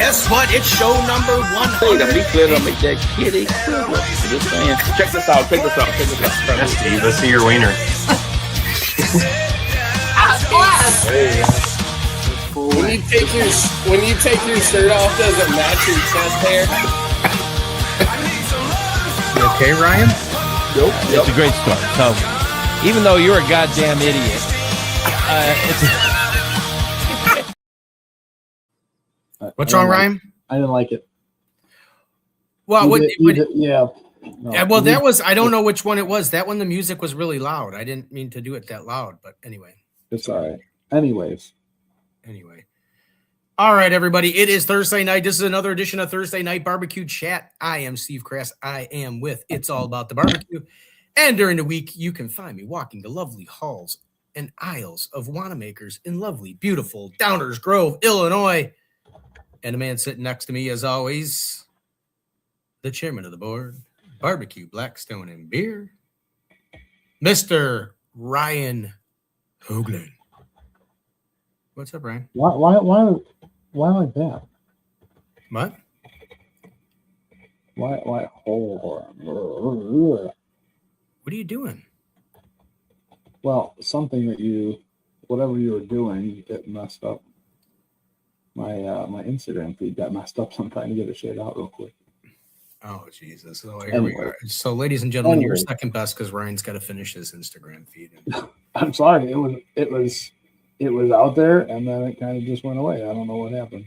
guess what? It's show number 100. The meat glitter make that kitty quiver. Just saying. Check this out. Steve, let's see your wiener. When you take your shirt off, does it match your chest hair? You okay, Ryan? Yep. It's a great start. So, even though you're a goddamn idiot, What's wrong, Ryan? I didn't like it. Well, yeah. No. Well, that was, I don't know which one it was. That one, the music was really loud. I didn't mean to do it that loud, but anyway. It's all right. Anyways. All right, everybody. It is Thursday night. This is another edition of Thursday Night BBQ Chat. I am Steve Crass. I am with It's All About the Barbecue. And during the week, you can find me walking the lovely halls and aisles of Wanamakers in lovely, beautiful Downers Grove, Illinois. And the man sitting next to me, as always, the chairman of the board, Barbecue, Blackstone, and Beer, Mr. Ryan Hoagland. What's up, Ryan? Why like that? What? Why? Hold on. What are you doing? Well, something that whatever you were doing, it messed up. My Instagram feed got messed up, so I'm trying to get it shared out real quick. Oh, Jesus. So here we are. So, ladies and gentlemen, you're second best because Ryan's got to finish his Instagram feed. I'm sorry. It was out there, and then it kind of just went away. I don't know what happened.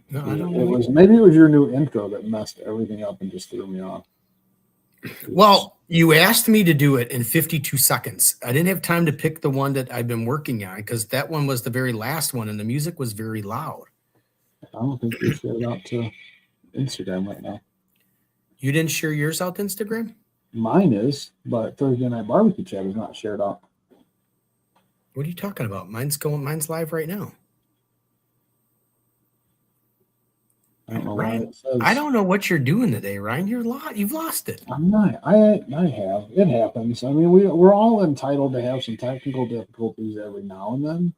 No, I don't know. Maybe it was your new intro that messed everything up and just threw me off. Well, you asked me to do it in 52 seconds. I didn't have time to pick the one that I've been working on because that one was the very last one, and the music was very loud. I don't think you shared it out to Instagram right now. You didn't share yours out to Instagram? Mine is, but Thursday Night BBQ Chat is not shared out. What are you talking about? Mine's live right now. I don't know Ryan, why it says. I don't know what you're doing today, Ryan. You've lost it. I'm not. I have. It happens. I mean, we're all entitled to have some technical difficulties every now and then.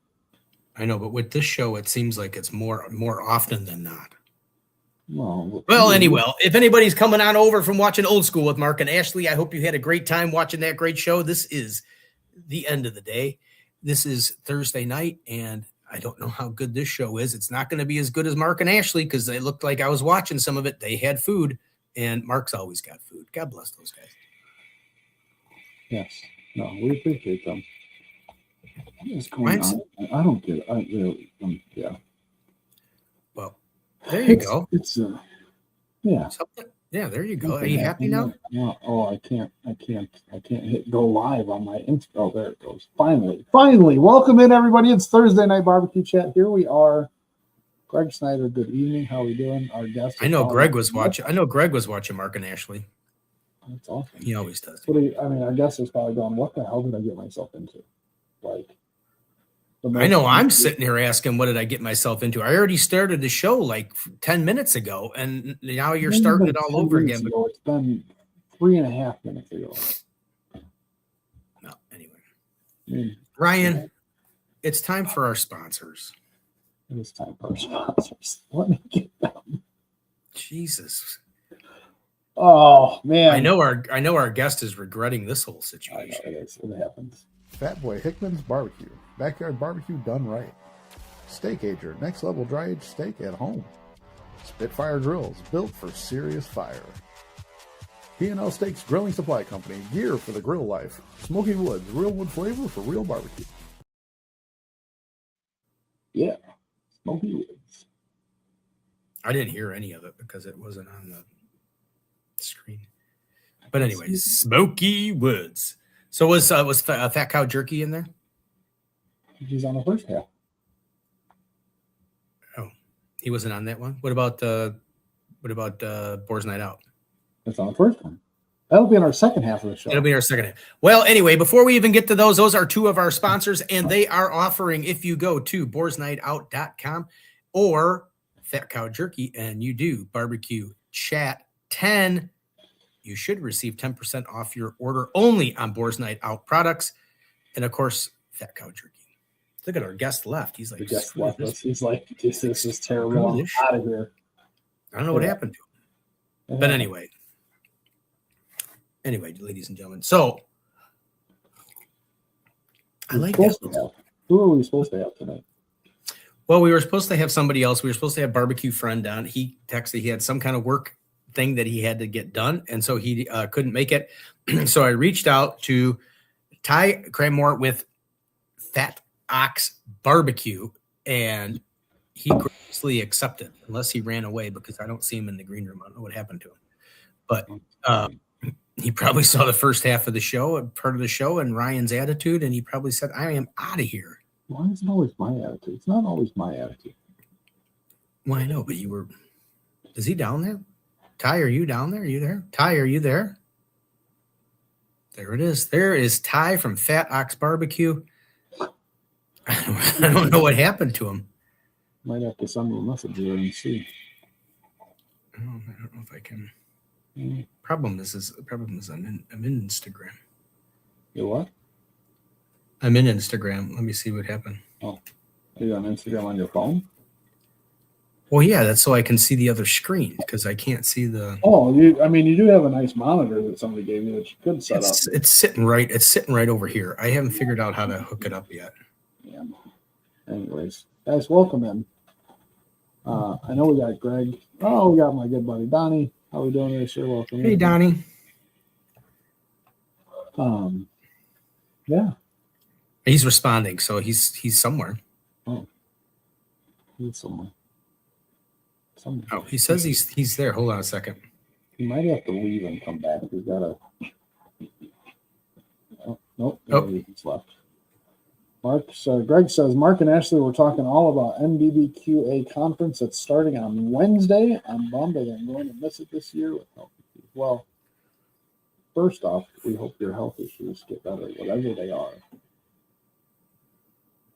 I know, but with this show, it seems like it's more often than not. Well, anyway, if anybody's coming on over from watching Old School with Mark and Ashley, I hope you had a great time watching that great show. This is the end of the day. This is Thursday night, and I don't know how good this show is. It's not going to be as good as Mark and Ashley because they looked like I was watching some of it. They had food, and Mark's always got food. God bless those guys. Yes. No, we appreciate them. What is going on? I don't get it. Yeah. Well, there you go. It's yeah. Yeah, there you go. Are you happy now? No, I can't hit go live on my Insta. Oh, there it goes. Finally. Welcome in, everybody. It's Thursday Night BBQ Chat. Here we are. Greg Snyder, good evening. How are we doing? Our guest. I know Greg was watching Mark and Ashley. That's awesome. He always does. Our guest is probably going, what the hell did I get myself into? I know I'm sitting here asking, what did I get myself into? I already started the show like 10 minutes ago, and now you're starting it all over again. It's been 3.5 minutes ago. No, anyway. Ryan, it's time for our sponsors. It is time for our sponsors. Let me get them. Jesus. Oh, man. I know our guest is regretting this whole situation. I know it is. It happens. Fat Boy Hickman's Barbecue. Backyard barbecue done right. Steak Ager. Next level dry aged steak at home. Spitfire Grills. Built for serious fire. P&L Steaks Grilling Supply Company. Gear for the grill life. Smoky Woods. Real wood flavor for real barbecue. Yeah. Smoky Woods. I didn't hear any of it because it wasn't on the screen. But anyways, Smoky Woods. So was Fat Cow Jerky in there? He's on the first half. Oh, he wasn't on that one. What about Boar's Night Out? That's on the first one. That'll be in our second half of the show. It'll be our second half. Well, anyway, before we even get to those are two of our sponsors, and they are offering, if you go to boarsnightout.com or Fat Cow Jerky and you do barbecue chat 10, you should receive 10% off your order only on Boar's Night Out products. And of course, Fat Cow Jerky. Look at our guest left. He's like, The guest "Screw left this." us. He's like, this is terrible. I'm this out of here. I don't know what happened to him. But Yeah. anyway, ladies and gentlemen. So I like Supposed that. to have. Who are we supposed to have tonight? Well, we were supposed to have somebody else. We were supposed to have Barbecue Friend on. He texted he had some kind of work thing that he had to get done, and so he couldn't make it. So I reached out to Ty Cranmore with Fat Ox Barbecue, and he graciously accepted, unless he ran away, because I don't see him in the green room. I don't know what happened to him. But he probably saw the first half of the show, part of the show, and Ryan's attitude, and he probably said, I am out of here. Why is it always my attitude? It's not always my attitude. Well, I know, but you were. Is he down there? Ty, are you down there? Are you there? Ty, are you there? There it is. There is Ty from Fat Ox Barbecue. I don't know what happened to him. Might have to send him a message here and see. I don't know if I can. Problem is I'm in Instagram. You what? I'm in Instagram. Let me see what happened. Oh, are you on Instagram on your phone? Well, yeah, that's so I can see the other screen because I can't see the. Oh, you do have a nice monitor that somebody gave you that you could set up. It's sitting right over here. I haven't figured out how to hook it up yet. Yeah. Anyways, guys, welcome in. I know we got Greg. Oh, we got my good buddy Donnie. How we doing there, sir? Welcome. Hey, in. Donnie. Yeah. He's responding, so he's somewhere. Oh, he's somewhere. Oh, he says he's there. Hold on a second. He might have to leave and come back. We've got to. Oh, nope. He's left. Greg says, Mark and Ashley were talking all about NBBQA conference that's starting on Wednesday. I'm bummed that I'm going to miss it this year. Well, first off, we hope your health issues get better, whatever they are.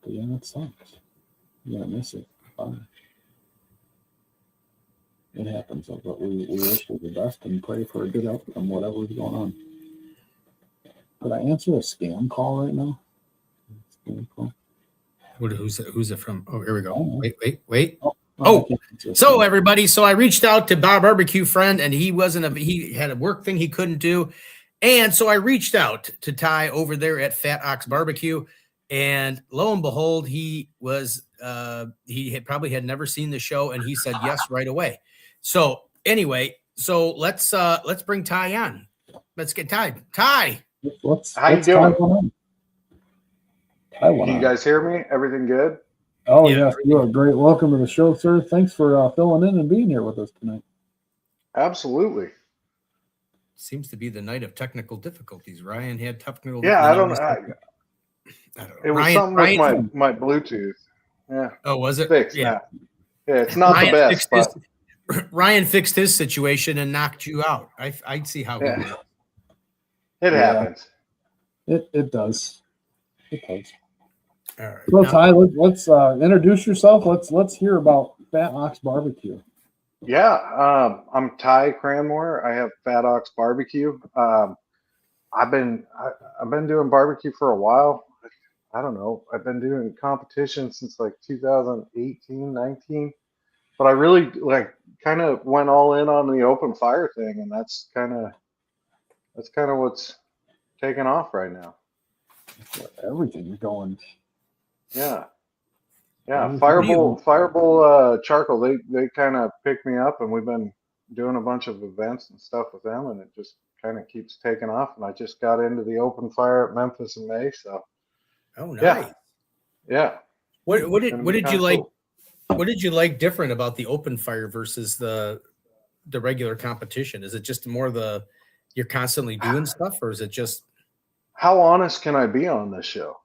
But yeah, that sucks. You're going to miss it. Fine. It happens, but we wish for the best and pray for a good outcome, whatever's going on. Could I answer a scam call right now? Scam call. Who's it from? Oh, here we go. Wait. Oh, So everybody, so I reached out to Bob Barbecue Friend, and he had a work thing he couldn't do, and so I reached out to Ty over there at Fat Ox Barbecue, and lo and behold, he probably had never seen the show, and he said yes right away. So anyway, let's bring Ty on. Let's get Ty. Ty, how you doing? Can you guys hear me? Everything good? Oh, Yeah. yes, you are great. Welcome to the show, sir. Thanks for filling in and being here with us tonight. Absolutely. seems to be the night of technical difficulties. Ryan had technical. Yeah, I don't know. It was something with my Bluetooth. Yeah. Oh, was it? Fixed? Yeah. Yeah, it's not the best. Ryan fixed his situation and knocked you out. I'd see how it happens. It does. It does. All right. So Ty, let's introduce yourself. Let's hear about Fat Ox Barbecue. Yeah, I'm Ty Cranmore. I have Fat Ox Barbecue. I've been doing barbecue for a while. I don't know. I've been doing competitions since like 2018, 19. But I really kind of went all in on the open fire thing, and that's kind of what's taking off right now. Everything's going. Yeah. Fireball Charcoal. They kind of picked me up, and we've been doing a bunch of events and stuff with them, and it just kind of keeps taking off. And I just got into the open fire at Memphis in May. So. Oh, nice. Yeah. What did you like? Cool. What did you like different about the open fire versus the regular competition? Is it just more you're constantly doing stuff, or is it just? How honest can I be on this show?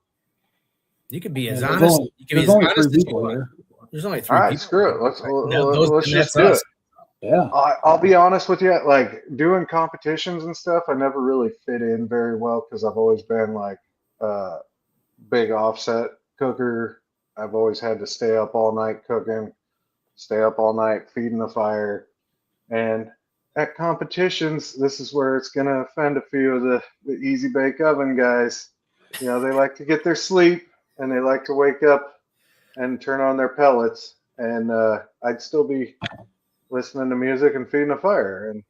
You can be as honest. You can be as honest as you want. There's only 3 All right, people. Screw it. Let's just do it. Yeah. I'll be honest with you. Like doing competitions and stuff, I never really fit in very well because I've always been like big offset cooker. I've always had to stay up all night cooking, stay up all night feeding the fire. And at competitions, this is where it's going to offend a few of the easy bake oven guys. You know, they like to get their sleep and they like to wake up and turn on their pellets, and I'd still be listening to music and feeding a fire. And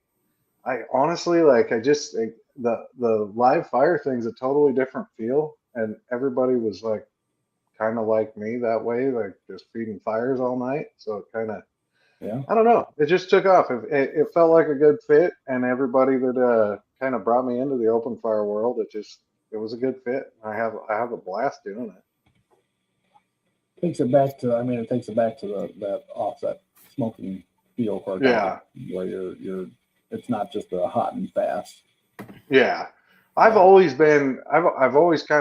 I honestly the live fire thing's a totally different feel, and everybody was like kind of like me that way, like just feeding fires all night. So it kind of, Yeah. I don't know, it just took off. It felt like a good fit, and everybody that kind of brought me into the open fire world, it was a good fit. I have a blast doing it. Takes it back to that offset smoking feel for a guy, where you're it's not just a hot and fast. Yeah. I've always kind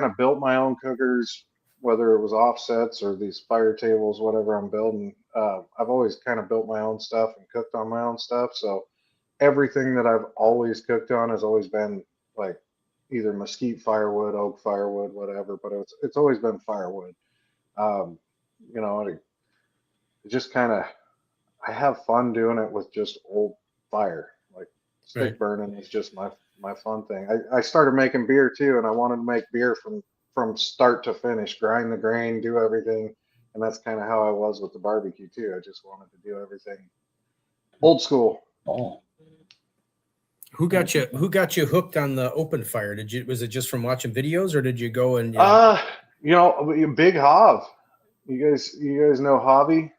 of built my own cookers, whether it was offsets or these fire tables, whatever I'm building. I've always kind of built my own stuff and cooked on my own stuff. So everything that I've always cooked on has always been like either mesquite firewood, oak firewood, whatever, but it's always been firewood. You know, it just kind of, I have fun doing it with just old fire. Like stick burning is just my fun thing. I started making beer too, and I wanted to make beer from start to finish, grind the grain, do everything. And that's kind of how I was with the barbecue too. I just wanted to do everything old school. Oh. Who got you hooked on the open fire? Was it just from watching videos, or did you go and you know, Big Hav. You guys know Javi?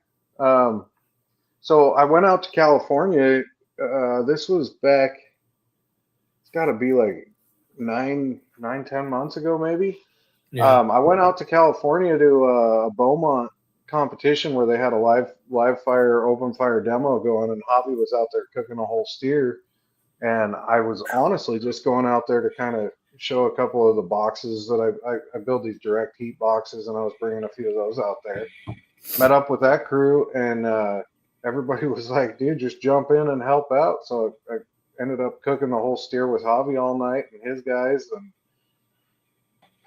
So I went out to California. This was back, it's got to be like 10 months ago, maybe. Yeah. I went out to California to a Beaumont competition where they had a live fire, open fire demo going, and Javi was out there cooking a whole steer. And I was honestly just going out there to kind of show a couple of the boxes that I build these direct heat boxes, and I was bringing a few of those out there. Met up with that crew, and everybody was like, dude, just jump in and help out. So I ended up cooking the whole steer with Javi all night and his guys, and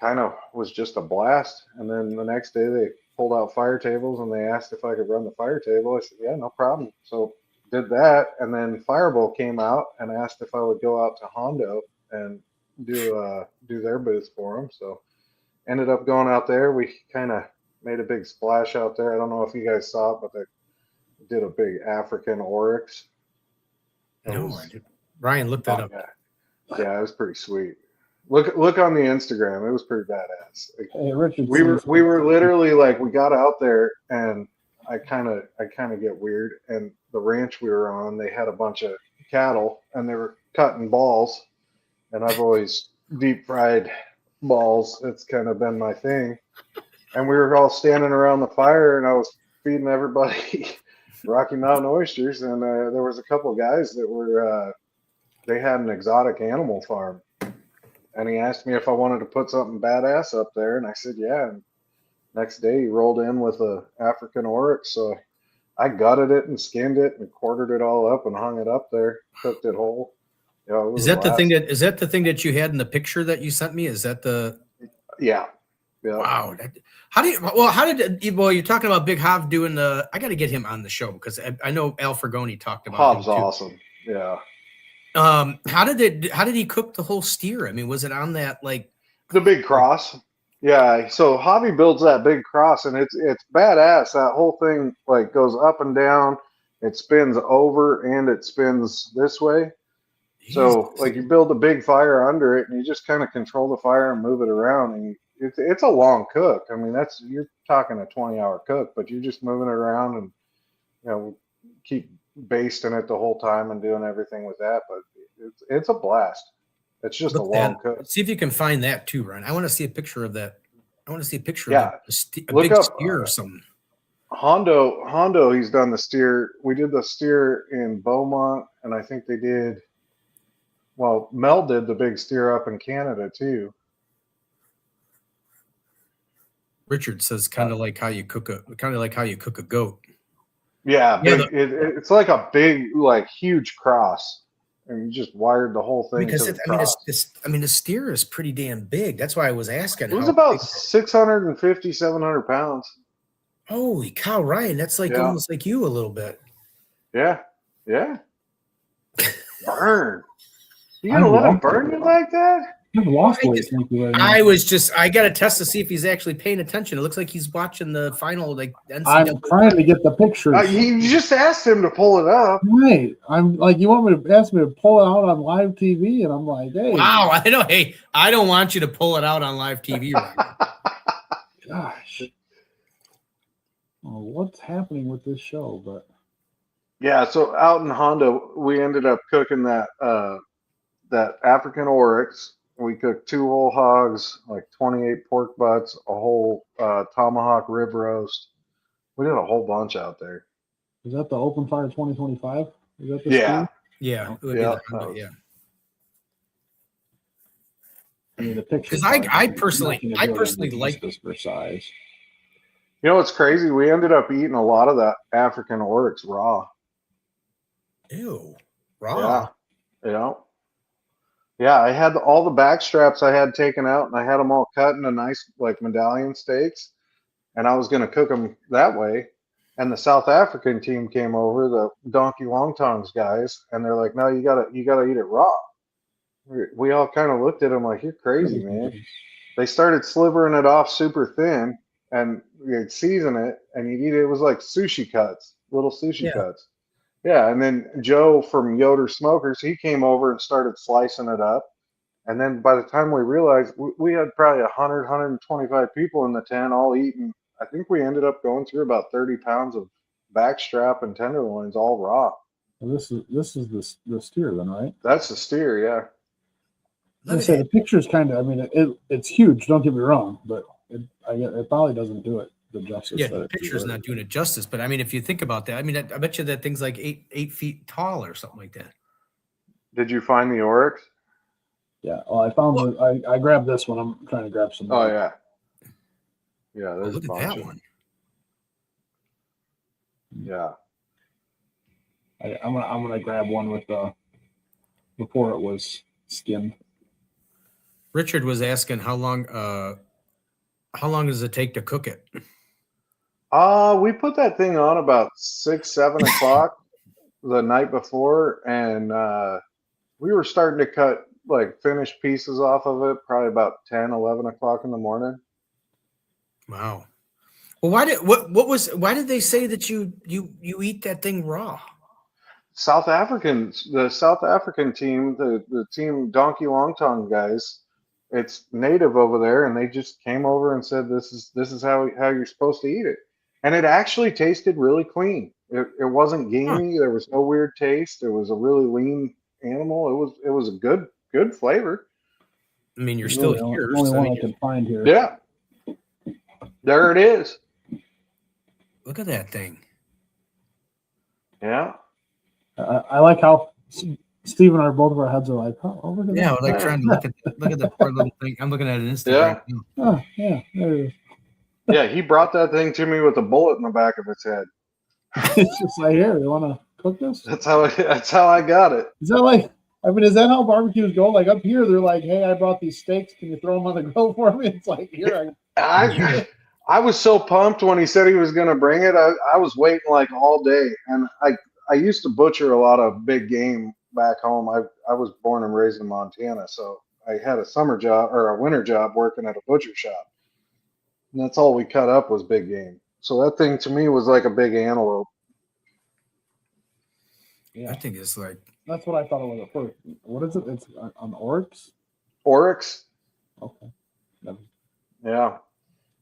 kind of was just a blast. And then the next day they pulled out fire tables and they asked if I could run the fire table. I said, yeah, no problem. So did that. And then Fireball came out and asked if I would go out to Hondo and do their booth for them. So ended up going out there. We kind of made a big splash out there. I don't know if you guys saw it, but they did a big African oryx. No, I didn't. Ryan, look that up. Yeah, it was pretty sweet. Look on the Instagram. It was pretty badass. Hey, Richard, we were literally like, we got out there, and I kind of get weird. And the ranch we were on, they had a bunch of cattle, and they were cutting balls. And I've always deep fried balls. It's kind of been my thing. And we were all standing around the fire, and I was feeding everybody Rocky Mountain oysters. And there was a couple of guys that were they had an exotic animal farm. And he asked me if I wanted to put something badass up there, and I said, yeah. And next day he rolled in with a African oryx. So I gutted it and skinned it and quartered it all up and hung it up there, cooked it whole. You know, is that the thing that you had in the picture that you sent me? Is that the? Yeah. Wow. You're talking about Big Hav doing the, I got to get him on the show because I know Al Fergoni talked about Hav's awesome. Yeah. How did he cook the whole steer? I mean, was it on that like the big cross? Yeah. So Javi builds that big cross, and it's badass. That whole thing like goes up and down. It spins over and it spins this way. So like you build a big fire under it, and you just kind of control the fire and move it around. And it's a long cook. I mean, you're talking a 20-hour cook, but you're just moving it around and, you know, keep basting it the whole time and doing everything with that. But it's a blast. It's just a long cook. See if you can find that too, Ryan. I want to see a picture of that. I want to see a picture of a Look big up, steer or something. Hondo, he's done the steer. We did the steer in Beaumont, and I think they did. Well, Mel did the big steer up in Canada too. Richard says kind of like how you cook a goat. Yeah, it's like a big, like huge cross, and you just wired the whole thing. Because the steer is pretty damn big. That's why I was asking. It was about 650, 700 pounds. Holy cow, Ryan! That's like almost like you a little bit. Yeah. Burn. You gonna let him burn you like that? I've lost weight. Thank you very much. I got to test to see if he's actually paying attention. It looks like he's watching the final, like, I'm NCAA. trying to get the pictures. You just asked him to pull it up. Right. I'm like, you want me to ask me to pull it out on live TV? And I'm like, hey. Wow, I know. Hey, I don't want you to pull it out on live TV right now. Gosh. Oh, what's happening with this show? But Yeah, so out in Honda, we ended up cooking that African oryx. We cooked 2 whole hogs, like 28 pork butts, a whole tomahawk rib roast. We did a whole bunch out there. is that the Open Fire 2025? Is that the Yeah. stream? Yeah, it would Yeah, be that, yeah. I mean, the pictures. Because I personally like this for size. You know what's crazy? We ended up eating a lot of that African oryx raw. Ew, raw. Yeah. Yeah, I had all the back straps I had taken out, and I had them all cut into nice, like, medallion steaks, and I was going to cook them that way. And the South African team came over, the Donkey Long Tongs guys, and they're like, "No, you gotta eat it raw." We all kind of looked at them like, "You're crazy, man." They started slivering it off super thin, and you'd season it, and you'd eat it. It was like sushi cuts, little sushi cuts. Yeah, and then Joe from Yoder Smokers, he came over and started slicing it up. And then by the time we realized, we had probably 100, 125 people in the tent all eating. I think we ended up going through about 30 pounds of backstrap and tenderloins, all raw. Well, this is the steer then, right? That's the steer, yeah. I say the picture's kind of. I mean, it's huge. Don't get me wrong, but it probably doesn't do it the justice. Yeah, the picture's not doing it justice. But I mean, if you think about that, I mean, I bet you that thing's like 8 feet tall or something like that. Did you find the oryx? Yeah. Well, I found I grabbed this one. I'm trying to grab some. Oh yeah. Yeah, there's look a at bunch that of, one. Yeah. I'm gonna grab one with before it was skinned. Richard was asking how long does it take to cook it? We put that thing on about 6, 7 o'clock the night before, and we were starting to cut like finished pieces off of it probably about 10, 11 o'clock in the morning. Wow. Well, why did they say that you eat that thing raw? The South African team, the team Donkey Long Tongue guys, it's native over there, and they just came over and said this is how you're supposed to eat it. And it actually tasted really clean. It wasn't gamey. There was no weird taste. It was a really lean animal. It was a good flavor. I mean, you're still here. The only one I can find here. Yeah. There it is. Look at that thing. Yeah. I like how Steve and both of our heads are like, oh, look at that. We're like trying to look at the poor little thing. I'm looking at an Instagram. Yeah. Oh, yeah, there it is. Yeah, he brought that thing to me with a bullet in the back of its head. It's just like, here, you want to cook this? That's how I got it. Is that like? I mean, is that how barbecues go? Like up here, they're like, "Hey, I brought these steaks. Can you throw them on the grill for me?" It's like, here. I was so pumped when he said he was going to bring it. I was waiting like all day, and I used to butcher a lot of big game back home. I was born and raised in Montana, so I had a summer job or a winter job working at a butcher shop, and that's all we cut up was big game. So that thing to me was like a big antelope. Yeah, I think it's like. That's what I thought it was at first. What is it? It's an oryx. Oryx. Okay. Yeah.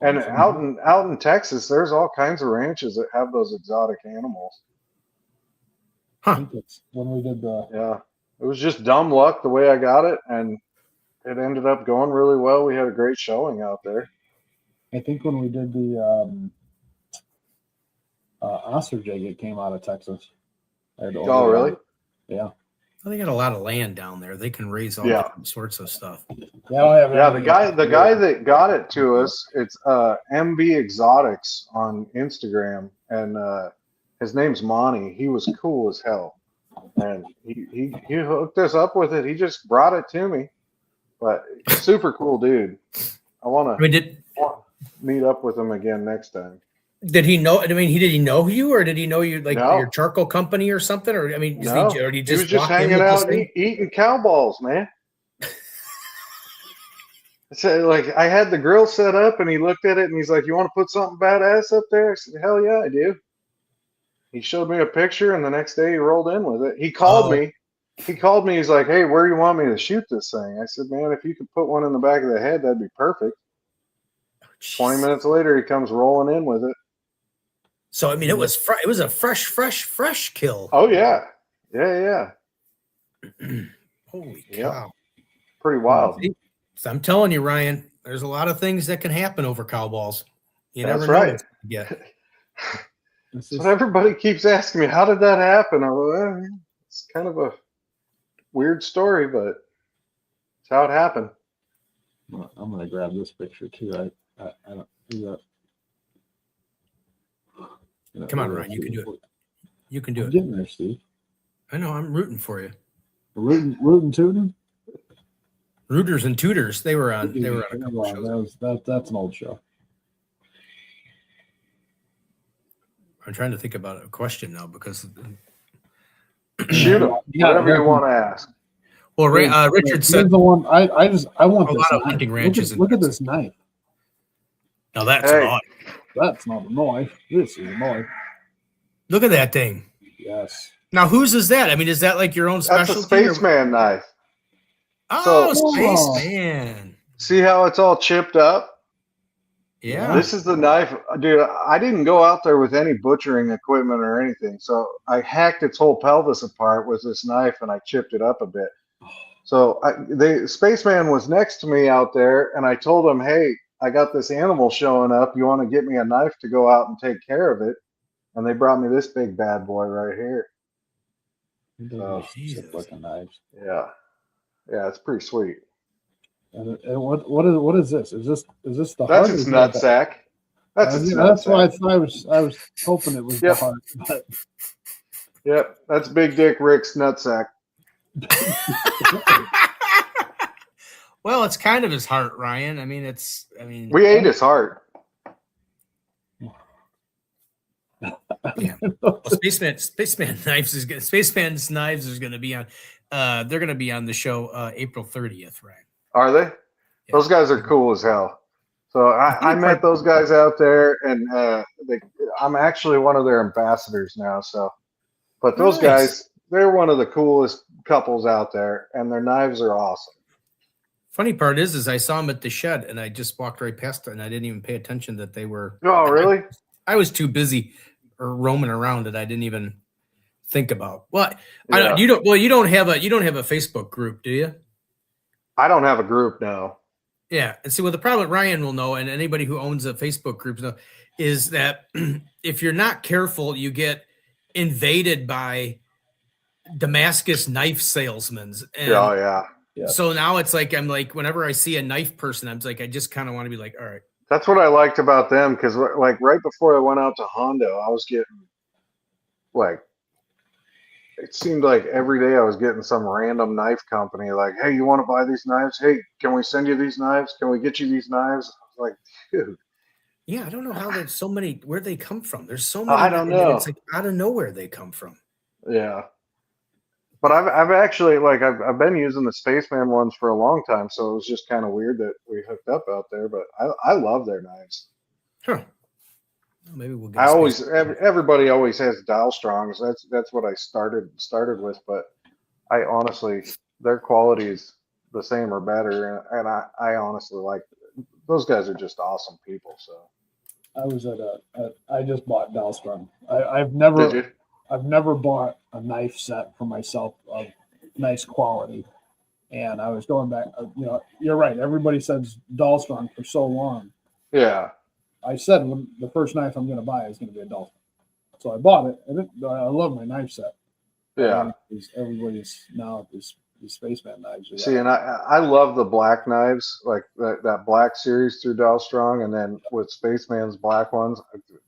And out in Texas, there's all kinds of ranches that have those exotic animals. I think it's when we did the. Yeah, it was just dumb luck the way I got it, and it ended up going really well. We had a great showing out there. I think when we did the ostrich egg, it came out of Texas. Oh, really? Yeah. Well, they got a lot of land down there. They can raise all different sorts of stuff. Yeah, the guy that got it to us, it's MB Exotics on Instagram, and his name's Monty. He was cool as hell, and he hooked us up with it. He just brought it to me, but super cool dude. I want to meet up with him again next time. Did he know? I mean, did he know you, or did he know you like No. your charcoal company or something? Or I mean, No. he He was just hanging out eating cow balls, man. So, like, I had the grill set up, and he looked at it, and he's like, "You want to put something badass up there?" I said, "Hell yeah, I do." He showed me a picture, and the next day he rolled in with it. He called me. He called me. He's like, "Hey, where do you want me to shoot this thing?" I said, "Man, if you could put one in the back of the head, that'd be perfect." 20 minutes later, he comes rolling in with it. So I mean, it was a fresh kill. Oh yeah, yeah. Holy Yep. cow! Pretty wild. See? So I'm telling you, Ryan, there's a lot of things that can happen over cow balls. You That's never know right. what you get. So everybody keeps asking me, "How did that happen?" I'm like, "Well, it's kind of a weird story, but it's how it happened." I'm gonna grab this picture too. I don't do that. Come on, Ryan, you can do it. You can do I'm it. getting there, Steve. I know. I'm rooting for you. Rootin' tootin'. Rooters and Tutors. They were on. They were on a couple Wow, shows. that's an old show. I'm trying to think about a question now because. Shoot him. Whatever you want to ask. Well, Richard said Here's the one. I want a this lot of knife. hunting ranches. Look at this knife. Now that's Hey. not. That's not a knife. This is a knife. Look at that thing. Yes. Now, whose is that? I mean, is that like your own That's specialty? a spaceman knife. Oh, So- spaceman. See how it's all chipped up? Yeah. This is the knife. Dude, I didn't go out there with any butchering equipment or anything. So I hacked its whole pelvis apart with this knife and I chipped it up a bit. So the spaceman was next to me out there and I told him, "Hey, I got this animal showing up. You want to get me a knife to go out and take care of it?" And they brought me this big bad boy right here. Oh, Jesus. looking knives. Yeah. Yeah, it's pretty sweet. And what is this? Is this the That's heart? its or is that nutsack. That's its that's why nutsack. I was hoping it was the Yep. heart. But Yep, that's Big Dick Rick's nutsack. Well, it's kind of his heart, Ryan. I mean, We ate his heart. yeah. Well, Spaceman's Knives is going to be on. They're going to be on the show April 30th, right? Are they? Yeah. Those guys are cool as hell. So I met those guys out there, and I'm actually one of their ambassadors now. So, but those Nice. guys, they're one of the coolest couples out there, and their knives are awesome. Funny part is I saw them at the shed, and I just walked right past it, and I didn't even pay attention that they were. Oh, really? I was too busy or roaming around that I didn't even think about. Well, Yeah. you don't have a Facebook group, do you? I don't have a group now. Yeah, and see, what the problem Ryan will know, and anybody who owns a Facebook group know, is that if you're not careful, you get invaded by Damascus knife salesmen. And Oh, yeah. Yeah. so now it's like I'm like, whenever I see a knife person, I'm like, I just kind of want to be like, all right. That's what I liked about them, because like right before I went out to Hondo, I was getting like, it seemed like every day I was getting some random knife company like, "Hey, you want to buy these knives? Hey, can we send you these knives? Can we get you these knives?" I was like, dude. Yeah, I don't know how there's so many. Where they come from? There's so many. I don't and know. It's like out of nowhere they come from. Yeah. But I've actually like I've been using the Spaceman ones for a long time, so it was just kind of weird that we hooked up out there. But I love their knives. Huh. Well, maybe we'll get. I a always space- everybody always has dial strongs. That's what I started with. But I honestly, their quality is the same or better, and I honestly like those guys are just awesome people. So I was I just bought Dahlstrom. I've did never you? I've never bought a knife set for myself of nice quality. And I was going back, you're right. Everybody says Dahlstrom for so long. Yeah. I said the first knife I'm going to buy is going to be a Dahlstrom. So I bought it. And I love my knife set. Yeah. Everybody's now these Spaceman knives. See, and I love the black knives, like that black series through Dahlstrong, and then with Spaceman's black ones,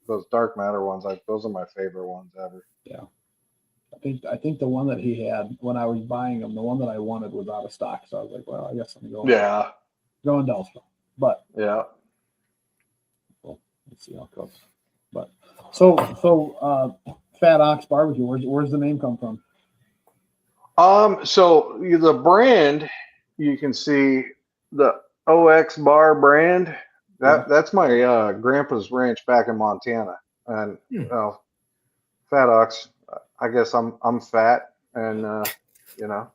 those dark matter ones, those are my favorite ones ever. Yeah. I think the one that he had when I was buying them, the one that I wanted was out of stock. So I was like, well, I guess I'm going Dahlstrom. But Yeah. well, let's see how it goes. But so Fat Ox Barbecue, where's the name come from? So the brand, you can see the OX Bar brand. Yeah. That's my grandpa's ranch back in Montana, and Fat Ox. I guess I'm fat, and you know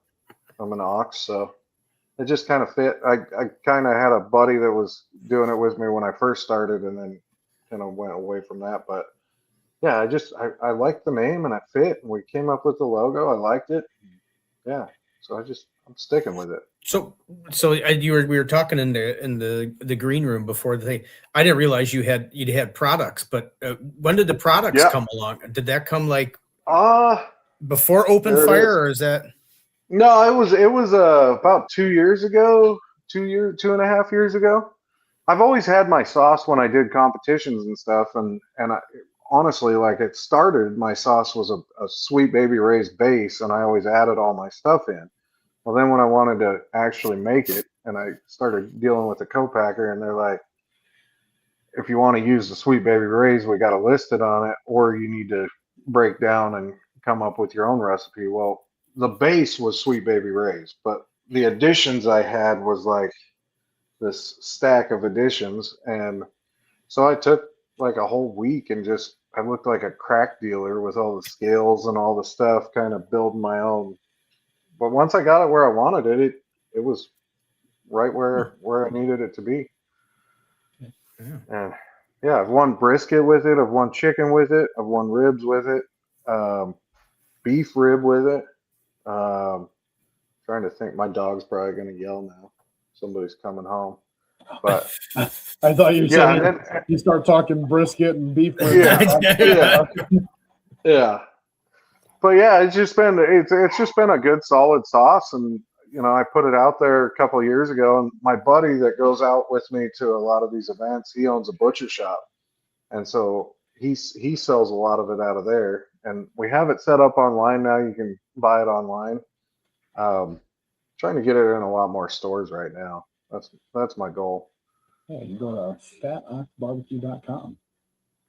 I'm an ox, so it just kind of fit. I kind of had a buddy that was doing it with me when I first started, and then kind of went away from that. But yeah, I liked the name and it fit, and we came up with the logo. I liked it. Yeah, so I'm sticking with it. So we were talking in the green room before the thing. I didn't realize you'd had products, but when did the products Yeah. come along? Did that come like Uh before Open there it Fire, is. or is that? No, it was about 2 years ago, 2.5 years ago. I've always had my sauce when I did competitions and stuff, and honestly, like it started, my sauce was a Sweet Baby Ray's base, and I always added all my stuff in. Well, then when I wanted to actually make it, and I started dealing with the co-packer, and they're like, if you want to use the Sweet Baby Ray's, we got to list it on it, or you need to break down and come up with your own recipe. Well, the base was Sweet Baby Ray's, but the additions I had was like this stack of additions, and so I took like a whole week and just I looked like a crack dealer with all the scales and all the stuff, kind of building my own. But once I got it where I wanted it, it was right where I needed it to be. Yeah. And yeah, I've won brisket with it. I've won chicken with it. I've won ribs with it. Beef rib with it. Trying to think. My dog's probably going to yell now. Somebody's coming home. But I thought you said yeah, you start talking brisket and beef. yeah. But yeah, it's just been a good solid sauce, and I put it out there a couple of years ago, and my buddy that goes out with me to a lot of these events, he owns a butcher shop, and so he sells a lot of it out of there, and we have it set up online now. You can buy it online. Trying to get it in a lot more stores right now. That's my goal. Yeah, you go to fatoxbarbecue.com.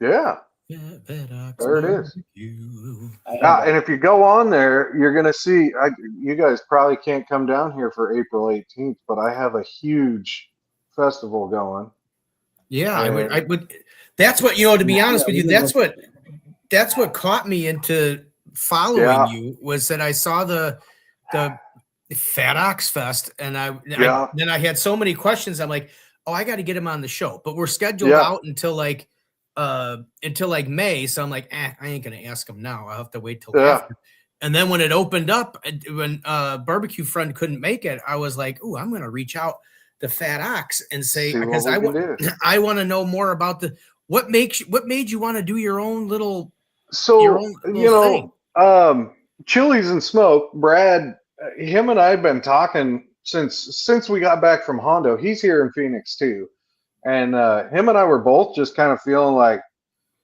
Yeah. There it is. And And if you go on there, you're going to see, you guys probably can't come down here for April 18th, but I have a huge festival going. Yeah, I would. That's what, to be honest with you, that's what caught me into following you, was that I saw the Fat Ox Fest, and then I had so many questions. I'm like, oh, I got to get him on the show, but we're scheduled out until like May. So I'm like, I ain't going to ask him now. I'll have to wait till after. And then when it opened up, when Barbecue Friend couldn't make it, I was like, oh, I'm going to reach out to Fat Ox and say, because I want to know more about what made you want to do your own little, thing. Chilies and Smoke, Brad, him and I have been talking since we got back from Hondo. He's here in Phoenix too. And him and I were both just kind of feeling like,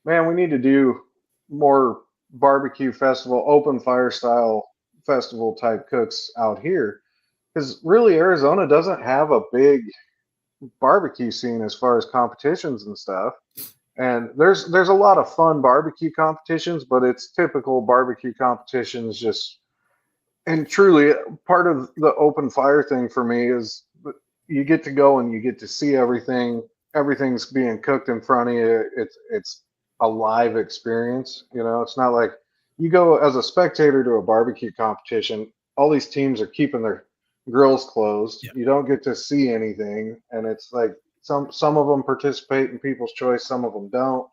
man, we need to do more barbecue festival, open fire style festival type cooks out here. Because really, Arizona doesn't have a big barbecue scene as far as competitions and stuff. And there's a lot of fun barbecue competitions, but it's typical barbecue competitions just. And truly, part of the open fire thing for me is you get to go and you get to see everything. Everything's being cooked in front of you. It's a live experience. It's not like you go as a spectator to a barbecue competition. All these teams are keeping their grills closed. Yeah. You don't get to see anything, and it's like some of them participate in People's Choice, some of them don't.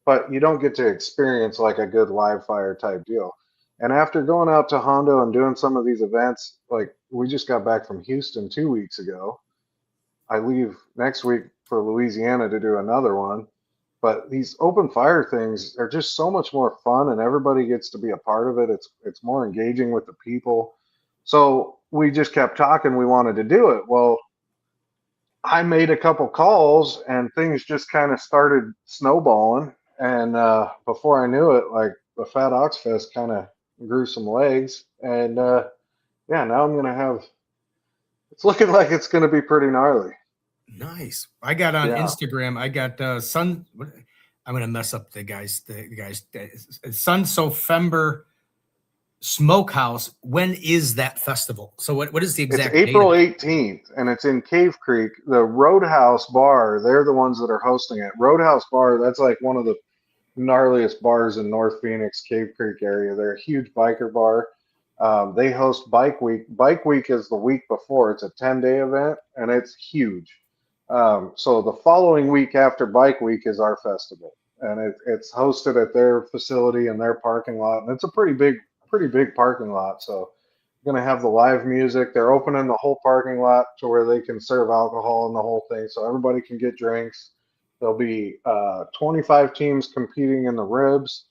But you don't get to experience like a good live fire type deal. And after going out to Hondo and doing some of these events, like we just got back from Houston 2 weeks ago. I leave next week for Louisiana to do another one. But these open fire things are just so much more fun, and everybody gets to be a part of it. It's more engaging with the people. So we just kept talking. We wanted to do it. Well, I made a couple calls, and things just kind of started snowballing. And before I knew it, like the Fat Ox Fest kind of grew some legs. And now I'm going to have, it's looking like it's going to be pretty gnarly. Nice. I got on Instagram. I got I'm going to mess up the guys. The guys. Sun Sofember Smokehouse. When is that festival? So what is the It's exact April date? 18th, and it's in Cave Creek. The Roadhouse Bar, they're the ones that are hosting it. Roadhouse Bar, that's like one of the gnarliest bars in North Phoenix, Cave Creek area. They're a huge biker bar. They host Bike Week. Bike Week is the week before. It's a 10-day event, and it's huge. So the following week after Bike Week is our festival, and it's hosted at their facility in their parking lot, and it's a pretty big parking lot. So going to have the live music. They're opening the whole parking lot to where they can serve alcohol and the whole thing, so everybody can get drinks. There'll be 25 teams competing in the ribs.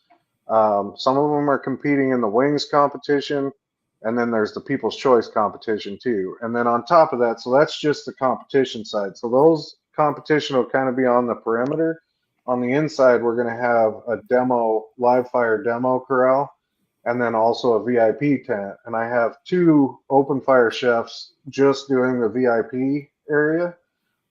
Some of them are competing in the wings competition, and then there's the People's Choice competition too. And then on top of that, so that's just the competition side. So those competition will kind of be on the perimeter. On the inside, we're going to have a demo, live fire demo corral, and then also a VIP tent. And I have 2 open fire chefs just doing the VIP area.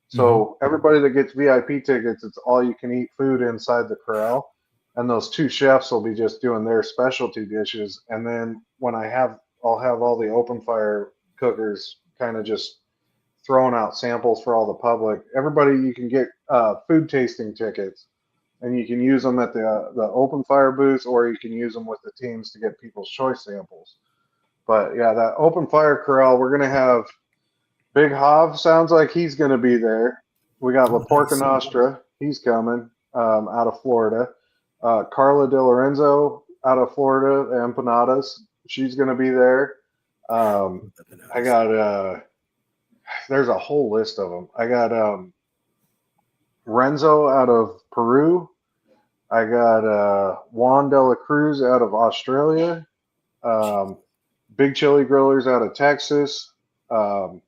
So everybody that gets VIP tickets, it's all you can eat food inside the corral. And those 2 chefs will be just doing their specialty dishes. And then when I'll have all the open fire cookers kind of just throwing out samples for all the public. Everybody, you can get food tasting tickets, and you can use them at the open fire booths, or you can use them with the teams to get People's Choice samples. But yeah, that open fire corral, we're going to have Big Hav, sounds like he's going to be there. We got La Porca Nostra, he's coming out of Florida. Carla De Lorenzo out of Florida, the Empanadas, she's going to be there. I got, there's a whole list of them. I got Renzo out of Peru. I got Juan De La Cruz out of Australia. Big Chili Grillers out of Texas. We're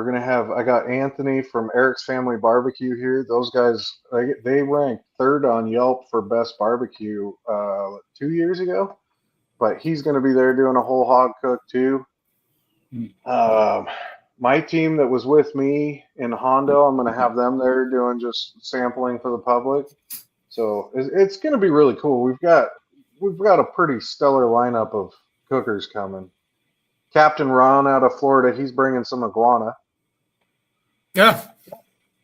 going to have, I got Anthony from Eric's Family Barbecue here. Those guys, they ranked 3rd on Yelp for best barbecue 2 years ago, but he's going to be there doing a whole hog cook too. My team that was with me in Hondo, I'm going to have them there doing just sampling for the public. So it's going to be really cool. We've got a pretty stellar lineup of cookers coming. Captain Ron out of Florida, he's bringing some iguana. Yeah.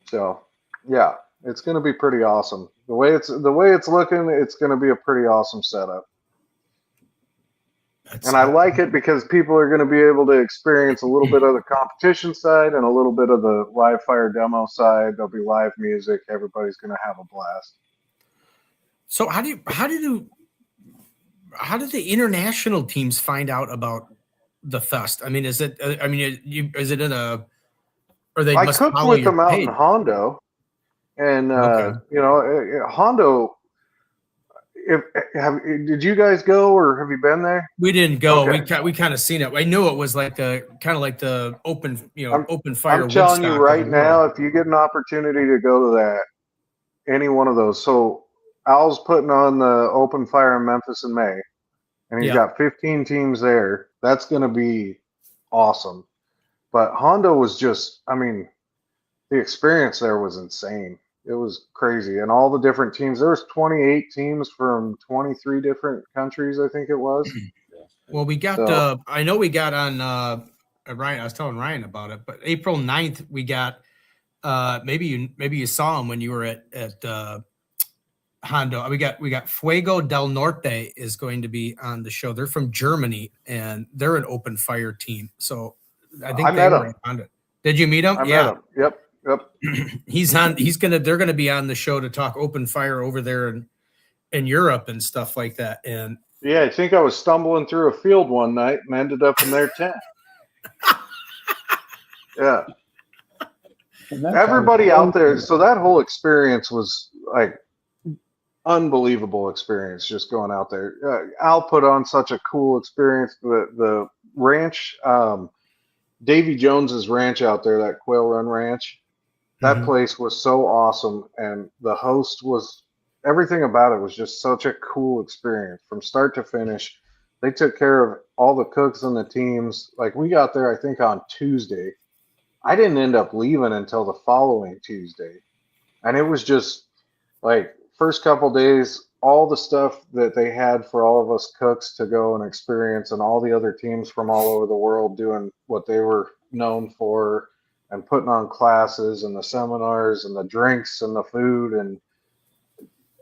So, yeah, it's going to be pretty awesome. The way it's looking, it's going to be a pretty awesome setup. And I like it because people are going to be able to experience a little bit of the competition side and a little bit of the live fire demo side. There'll be live music. Everybody's going to have a blast. So how do the international teams find out about the fest? I mean, is it in a, or they I cooked with them out in Hondo, and Hondo. Did you guys go, or have you been there? We didn't go. Okay. We kind of seen it. I knew it was like the open, open fire. I'm telling you right now, if you get an opportunity to go to that, any one of those. So Al's putting on the open fire in Memphis in May, and he's got 15 teams there. That's going to be awesome. But Hondo was just, I mean, the experience there was insane. It was crazy. And all the different teams, there was 28 teams from 23 different countries, I think it was. Well, we got, I know we got on, Ryan, I was telling Ryan about it, but April 9th, we got, maybe you saw him when you were at Hondo. We got Fuego del Norte is going to be on the show. They're from Germany, and they're an open fire team. So I think they were on it. Did you meet him? I met him. Yep. They're gonna be on the show to talk open fire over there in Europe and stuff like that. And yeah, I think I was stumbling through a field one night and ended up in their tent. Yeah. Everybody out there, so that whole experience was like unbelievable experience just going out there. Al put on such a cool experience. The ranch, Davy Jones's ranch out there, that Quail Run Ranch, that place was so awesome, and the host was, everything about it was just such a cool experience from start to finish. They took care of all the cooks and the teams. Like, we got there, I think, on Tuesday. I didn't end up leaving until the following Tuesday. And it was just like, first couple days, all the stuff that they had for all of us cooks to go and experience, and all the other teams from all over the world doing what they were known for and putting on classes and the seminars and the drinks and the food, and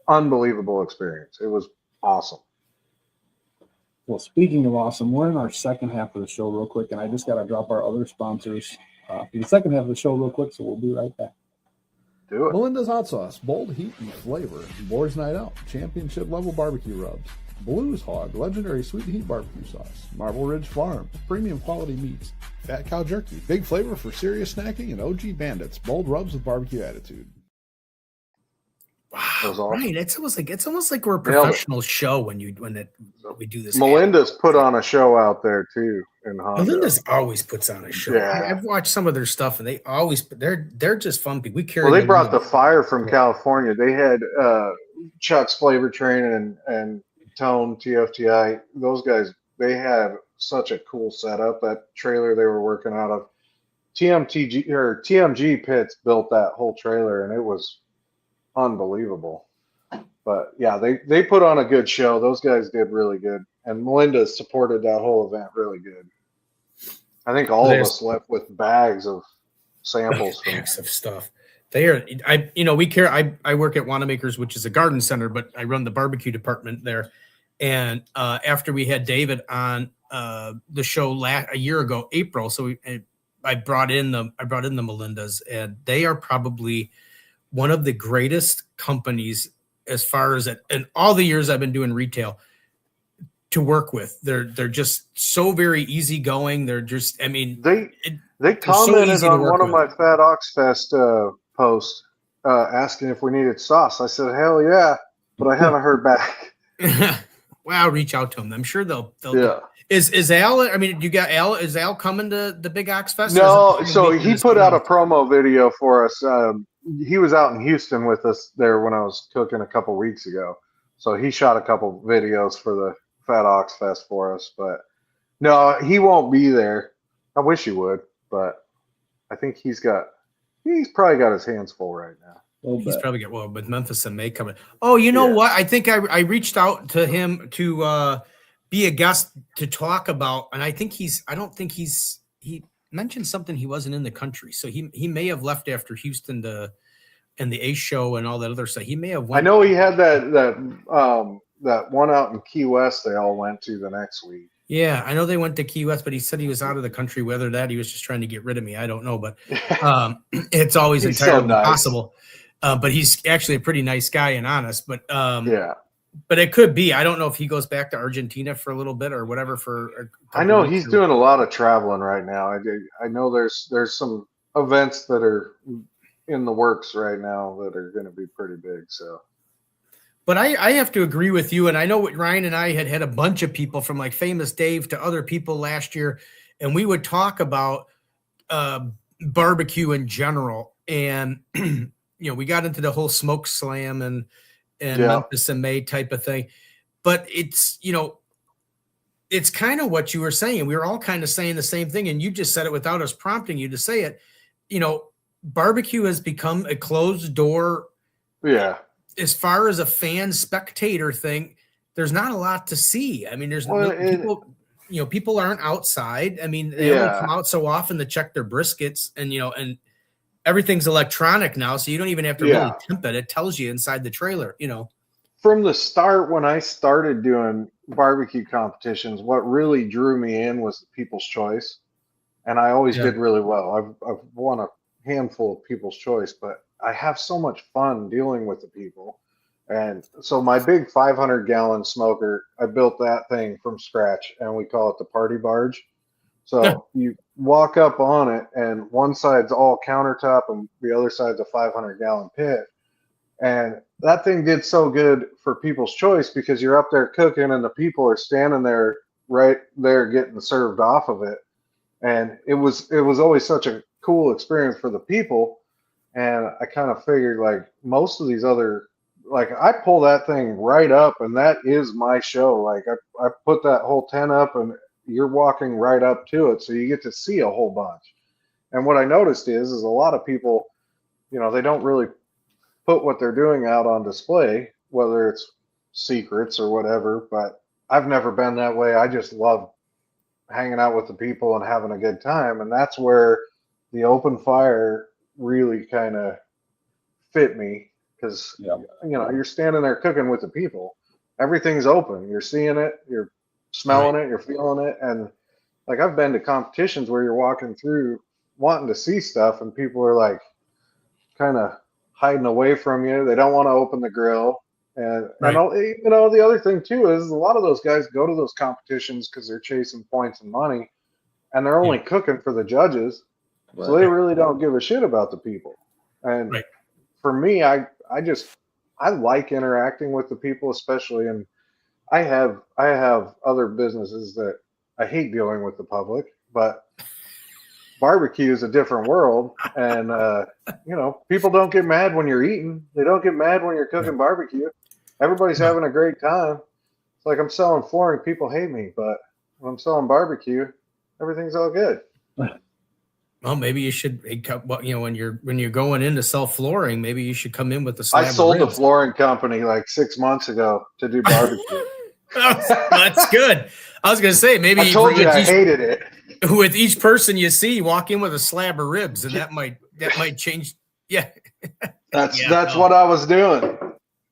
unbelievable experience. It was awesome. Well, speaking of awesome, we're in our second half of the show real quick, and I just got to drop our other sponsors for the second half of the show real quick, so we'll be right back. Do it. Melinda's Hot Sauce, bold heat and flavor. Boar's Night Out, championship level barbecue rubs. Blues Hog, legendary sweet heat barbecue sauce. Marble Ridge Farms, premium quality meats. Fat Cow Jerky, big flavor for serious snacking. And OG Bandits, bold rubs with barbecue attitude. Wow, right. It's almost like we're a professional show when we do this. Melinda's put on a show out there too in Honda. Melinda's always puts on a show. Yeah. I've watched some of their stuff, and they're just fun people. They brought the fire from California. They had Chuck's Flavor Train and Tone TFTI. Those guys, they had such a cool setup. That trailer they were working out of, TMG Pits built that whole trailer, and it was unbelievable. But yeah, they put on a good show. Those guys did really good, and Melinda supported that whole event really good. I think all of us left with bags of samples of stuff. They are, I work at Wanamaker's, which is a garden center, but I run the barbecue department there. And after we had David on the show a year ago, April, so I brought in the Melindas, and they are probably one of the greatest companies as far as in all the years I've been doing retail to work with. They're just so very easygoing. They're just, I mean, they commented on one of my Fat Ox Fest posts asking if we needed sauce. I said, hell yeah, but I haven't heard back. Well, I'll reach out to them. I'm sure they'll yeah. Is Al, I mean, you got Al, is Al coming to the Big Ox Fest? No, so he put out a promo video for us. He was out in Houston with us there when I was cooking a couple weeks ago. So he shot a couple videos for the Fat Ox Fest for us. But no, he won't be there. I wish he would, but I think he's probably got his hands full right now. He's probably got, with Memphis and May coming. Oh, you know what? I think I reached out to him to be a guest to talk about, and he mentioned something he wasn't in the country, so he may have left after Houston and the Ace show and all that other stuff. He may have. I know he had that one out in Key West. They all went to the next week. Yeah, I know they went to Key West, but he said he was out of the country. Whether that he was just trying to get rid of me, I don't know. But it's always entirely possible. But he's actually a pretty nice guy and honest. But but it could be. I don't know if he goes back to Argentina for a little bit or whatever. I know he's doing a lot of traveling right now. I know there's some events that are in the works right now that are going to be pretty big. So. But I have to agree with you, and I know what Ryan and I had a bunch of people from like Famous Dave to other people last year, and we would talk about barbecue in general, and we got into the whole Smoke Slam and Memphis and May type of thing, but it's it's kind of what you were saying. We were all kind of saying the same thing, and you just said it without us prompting you to say it. Barbecue has become a closed door. Yeah. As far as a fan spectator thing, there's not a lot to see. I mean, people aren't outside. I mean, they only come out so often to check their briskets, and everything's electronic now, so you don't even have to really temp it. It tells you inside the trailer. From the start, when I started doing barbecue competitions, what really drew me in was the People's Choice, and I always did really well. I've won a handful of People's Choice, but I have so much fun dealing with the people. And so my big 500-gallon smoker, I built that thing from scratch, and we call it the party barge. So you walk up on it, and one side's all countertop and the other side's a 500-gallon pit. And that thing did so good for People's Choice because you're up there cooking and the people are standing there right there getting served off of it. And it was always such a cool experience for the people. And I kind of figured, like, most of these other, like, I pull that thing right up, and that is my show. Like, I put that whole tent up, and you're walking right up to it, so you get to see a whole bunch. And what I noticed is a lot of people, they don't really put what they're doing out on display, whether it's secrets or whatever, but I've never been that way. I just love hanging out with the people and having a good time. And that's where the open fire really kind of fit me because, you're standing there cooking with the people. Everything's open. You're seeing it, you're smelling it, you're feeling it. And like I've been to competitions where you're walking through wanting to see stuff and people are like kind of hiding away from you. They don't want to open the grill. And the other thing too is a lot of those guys go to those competitions because they're chasing points and money, and they're only cooking for the judges, so they really don't give a shit about the people. And for me, I like interacting with the people, especially. And I have other businesses that I hate dealing with the public, but barbecue is a different world, and people don't get mad when you're eating. They don't get mad when you're cooking barbecue. Everybody's having a great time. It's like I'm selling flooring, people hate me, but when I'm selling barbecue, everything's all good. Well, maybe you should, when you're going in to sell flooring, maybe you should come in with the slab. I sold the flooring company like 6 months ago to do barbecue. That's good. I was going to say, maybe I told you I hated it. With each person you see, walk in with a slab of ribs, and that might change. Yeah, that's what I was doing.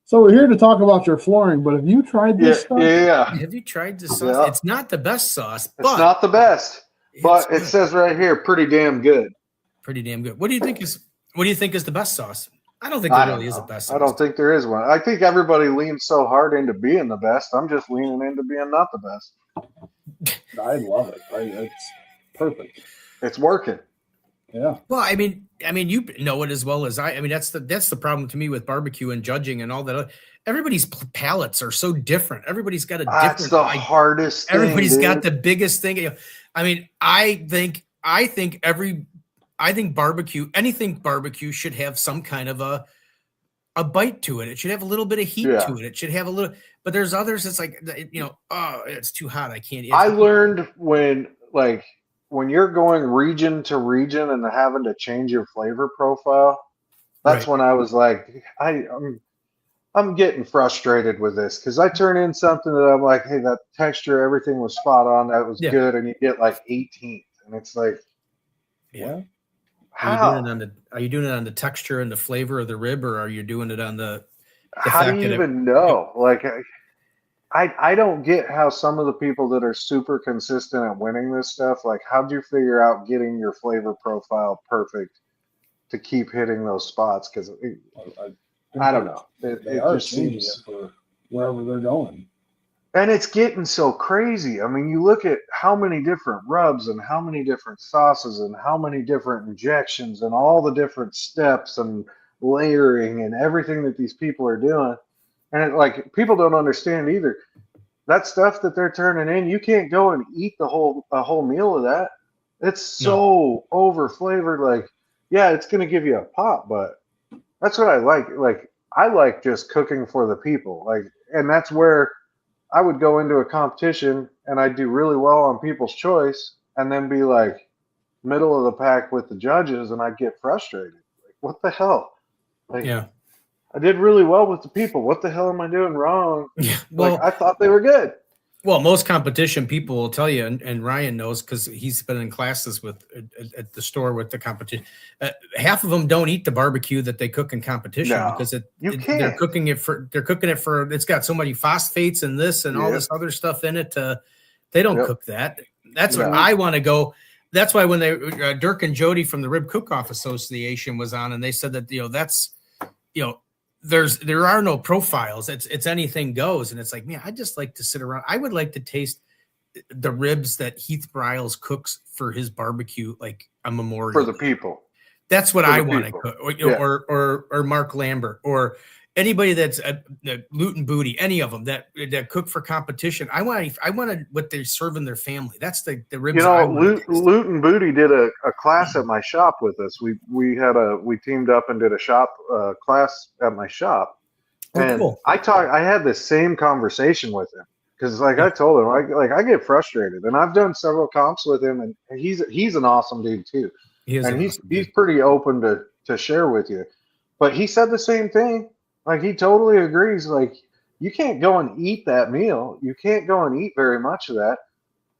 So we're here to talk about your flooring, but have you tried this stuff? Yeah. Have you tried this sauce? Yeah. It's not the best sauce. But it's not the best, but it says right here, pretty damn good. Pretty damn good. What do you think is the best sauce? I don't think there really is a best sauce. I don't think there is one. I think everybody leans so hard into being the best. I'm just leaning into being not the best. I love it. It's perfect. It's working. Yeah. Well, I mean, you know it as well as I. I mean, that's the problem to me with barbecue and judging and all that. Everybody's palates are so different. Everybody's got a different. That's the hardest thing. Everybody's got the biggest thing. I mean, I think barbecue, anything barbecue should have some kind of a bite to it. It should have a little bit of heat to it. It should have a little. But there's others. It's like it's too hot. I can't eat. I learned when you're going region to region and having to change your flavor profile, that's when I was like, I'm getting frustrated with this because I turn in something that I'm like, hey, that texture, everything was spot on, that was good, and you get like 18th, and it's like, how? Are you doing it on the texture and the flavor of the rib, or are you doing it on the how do you even know? Like, I don't get how some of the people that are super consistent at winning this stuff, like how'd you figure out getting your flavor profile perfect to keep hitting those spots? Because I don't know. It just seems for wherever they're going. And it's getting so crazy. I mean, you look at how many different rubs and how many different sauces and how many different injections and all the different steps and layering and everything that these people are doing. And people don't understand either. That stuff that they're turning in, you can't go and eat a whole meal of that. It's so over flavored. Like, yeah, it's going to give you a pop, but that's what I like. Like, I like just cooking for the people. Like, and that's where I would go into a competition and I'd do really well on People's Choice and then be like middle of the pack with the judges, and I'd get frustrated. Like, what the hell? Like, I did really well with the people. What the hell am I doing wrong? Yeah, well, I thought they were good. Well, most competition people will tell you, and Ryan knows because he's been in classes at the store with the competition. Half of them don't eat the barbecue that they cook in competition because they're cooking it for it's got so many phosphates and this and all this other stuff in it. They don't cook that. That's what I want to go. That's why when Dirk and Jody from the Rib Cook-Off Association was on, and they said that there are no profiles. It's anything goes. And it's like, man, I just like to sit around. I would like to taste the ribs that Heath Bryles cooks for his barbecue, like a memorial for the people. That's what I want to cook, or Mark Lambert, or anybody that's Loot Booty, any of them that cook for competition. I want what they're serving their family. That's the ribs. Loot Booty did a class at my shop with us. We teamed up and did a shop class at my shop. And cool. I had the same conversation with him because I told him I get frustrated, and I've done several comps with him, and he's an awesome dude too. He's pretty open to share with you. But he said the same thing. Like, he totally agrees. Like, you can't go and eat that meal. You can't go and eat very much of that.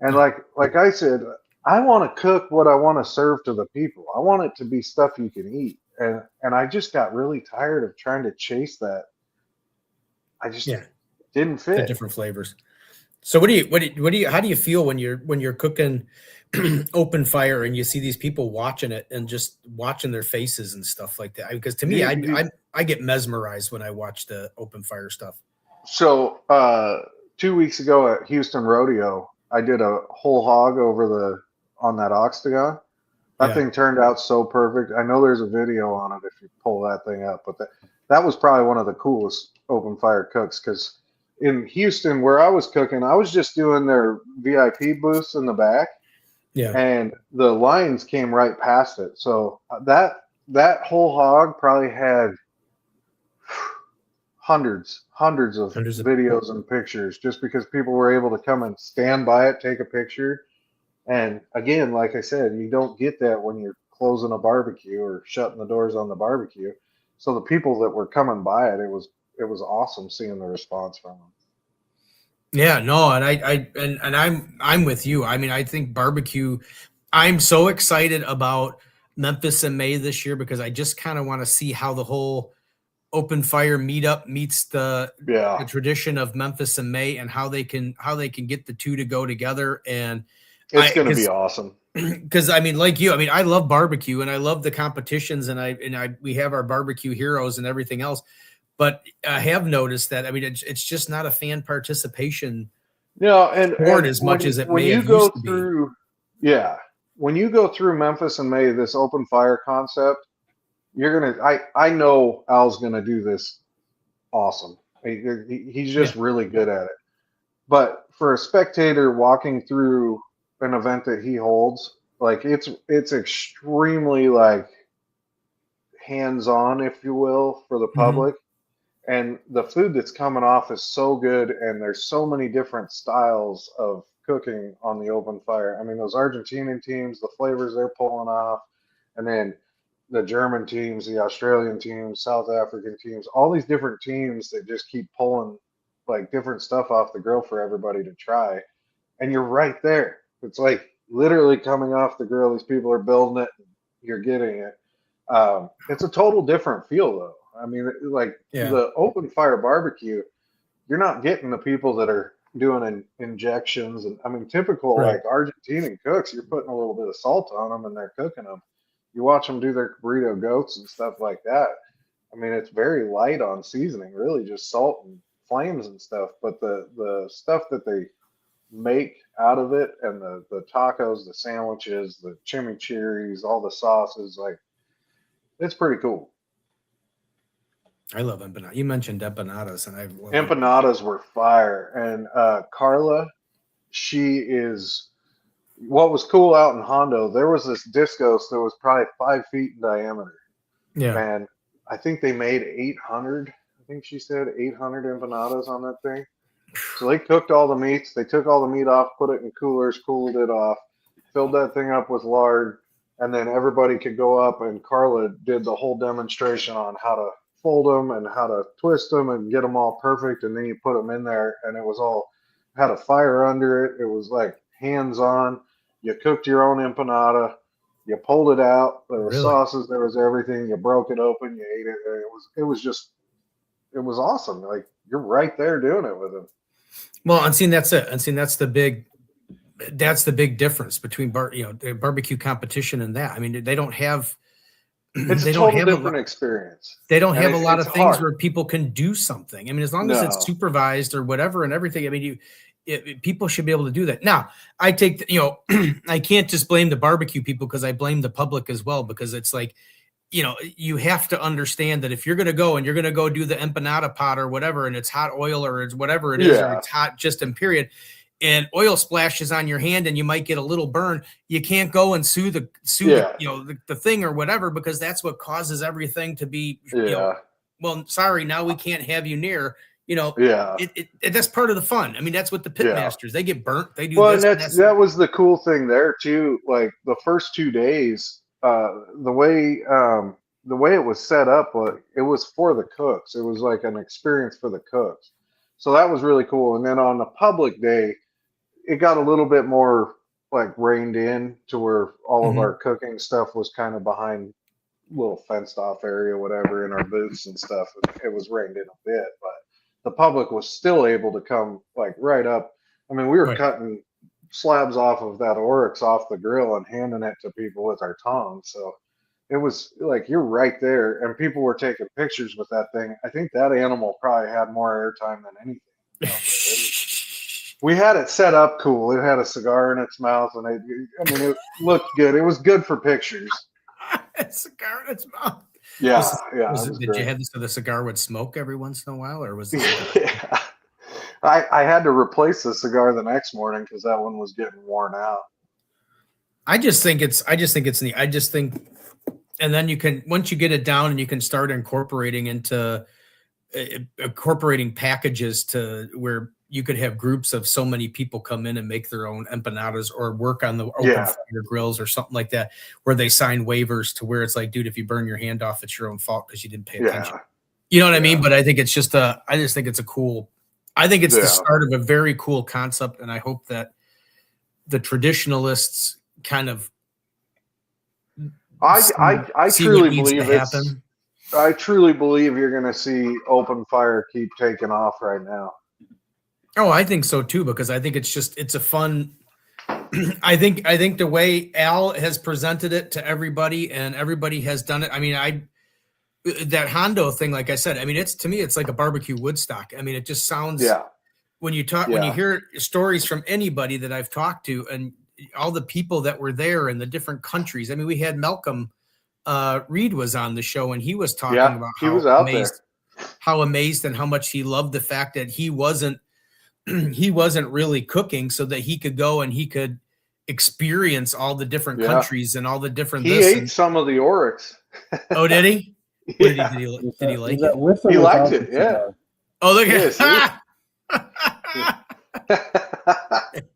And like I said, I want to cook what I want to serve to the people. I want it to be stuff you can eat. And I just got really tired of trying to chase that. I just didn't fit. The different flavors. So how do you feel when you're cooking open fire and you see these people watching it and just watching their faces and stuff like that? Because to me, I get mesmerized when I watch the open fire stuff. So 2 weeks ago at Houston Rodeo, I did a whole hog on that octagon. That thing turned out so perfect. I know there's a video on it if you pull that thing up, but that was probably one of the coolest open fire cooks, because in Houston where I was cooking, I was just doing their VIP booths in the back. Yeah. And the lines came right past it. So that whole hog probably had hundreds of videos and pictures, just because people were able to come and stand by it, take a picture. And again, like I said, you don't get that when you're closing a barbecue or shutting the doors on the barbecue. So the people that were coming by it was awesome seeing the response from them. Yeah, no, and I'm with you. I mean, I think barbecue, I'm so excited about Memphis in May this year, because I just kind of want to see how the whole open fire meetup meets the tradition of Memphis in May, and how they can get the two to go together. And it's going to be awesome. Because I mean, like you, I mean, I love barbecue and I love the competitions, and we have our barbecue heroes and everything else. But I have noticed that, I mean, it's just not a fan participation sport as much as it may have used to be. Yeah. When you go through Memphis in May, this open fire concept, I know Al's going to do this awesome. He's just really good at it. But for a spectator walking through an event that he holds, like it's extremely like hands-on, if you will, for the public. And the food that's coming off is so good, and there's so many different styles of cooking on the open fire. I mean, those Argentinian teams, the flavors they're pulling off, and then the German teams, the Australian teams, South African teams, all these different teams that just keep pulling like different stuff off the grill for everybody to try. And you're right there. It's like literally coming off the grill. These people are building it. You're getting it. It's a total different feel, though. I mean, like the open fire barbecue, you're not getting the people that are doing injections. And I mean, typical like Argentinian cooks, you're putting a little bit of salt on them and they're cooking them. You watch them do their burrito goats and stuff like that. I mean, it's very light on seasoning, really just salt and flames and stuff. But the stuff that they make out of it, and the tacos, the sandwiches, the chimichurris, all the sauces, like, it's pretty cool. I love empanadas. You mentioned empanadas, and empanadas were fire. And Carla, she is. What was cool out in Hondo, there was this discos that was probably 5 feet in diameter. Yeah. And I think they made 800. I think she said 800 empanadas on that thing. So they cooked all the meats. They took all the meat off, put it in coolers, cooled it off, filled that thing up with lard, and then everybody could go up, and Carla did the whole demonstration on how to fold them and how to twist them and get them all perfect. And then you put them in there, and it was all had a fire under it. It was like hands-on. You cooked your own empanada. You pulled it out. There were sauces. There was everything. You broke it open. You ate it. It was awesome. Like, you're right there doing it with them. Well, and seeing that's it. And seeing that's the big difference between the barbecue competition and that. I mean, they don't have. It's a total different experience. They don't have a lot of things where people can do something. I mean, as long as it's supervised or whatever and everything. I mean, people should be able to do that. Now, I take I can't just blame the barbecue people, because I blame the public as well, because it's like, you have to understand that if you're going to go and you're going to go do the empanada pot or whatever, and it's hot oil or it's whatever it is, or it's hot just in period, and oil splashes on your hand and you might get a little burn, you can't go and sue the thing or whatever, because that's what causes everything to be, well, sorry, now we can't have you near. That's part of the fun. I mean, that's what the pit masters, they get burnt. They do. Well, and that was the cool thing there too. Like the first 2 days, the way it was set up, it was for the cooks. It was like an experience for the cooks. So that was really cool. And then on the public day, it got a little bit more like reined in to where all of our cooking stuff was kind of behind little fenced off area, whatever, in our booths and stuff. And it was reined in a bit, but the public was still able to come like right up. I mean, we were cutting slabs off of that oryx off the grill and handing it to people with our tongs. So it was like, you're right there. And people were taking pictures with that thing. I think that animal probably had more airtime than anything. You know? We had it set up cool. It had a cigar in its mouth, and it looked good. It was good for pictures. A cigar in its mouth. Yeah, Did you have this so the cigar would smoke every once in a while, or was it? Yeah. I had to replace the cigar the next morning because that one was getting worn out. I just think it's neat. I just think, and then you can, once you get it down and you can start incorporating packages to where you could have groups of so many people come in and make their own empanadas or work on the open fire grills or something like that, where they sign waivers to where it's like, dude, if you burn your hand off, it's your own fault because you didn't pay attention. You know what I mean? But I think it's just I just think it's the start of a very cool concept. And I hope that the traditionalists kind of, I truly believe I truly believe you're going to see open fire keep taking off right now. Oh, I think so too, because I think it's a fun. I think the way Al has presented it to everybody and everybody has done it. I mean, that Hondo thing, like I said, I mean, to me, it's like a barbecue Woodstock. I mean, it just sounds, when you hear stories from anybody that I've talked to and all the people that were there in the different countries. I mean, we had Malcolm Reed was on the show and he was talking about how amazed and how much he loved the fact that he wasn't really cooking so that he could go and he could experience all the different countries and all the different. He ate some of the oryx. Oh, did he? Did he like it? He liked it. Yeah. Oh, look at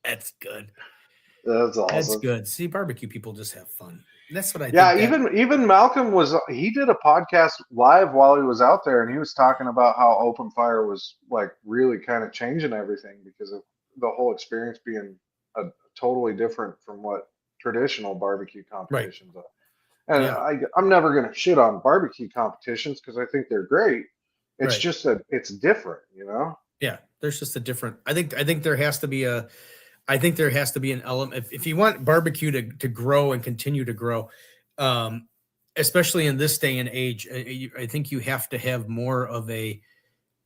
That's good. That's awesome. That's good. See, barbecue people just have fun. That's what I think. Yeah, even Malcolm he did a podcast live while he was out there, and he was talking about how open fire was like really kind of changing everything because of the whole experience being totally different from what traditional barbecue competitions are. And I'm never going to shit on barbecue competitions because I think they're great. It's just it's different, you know? Yeah, there's just a different. I think there has to be an element if you want barbecue to grow and continue to grow, especially in this day and age. I think you have to have more of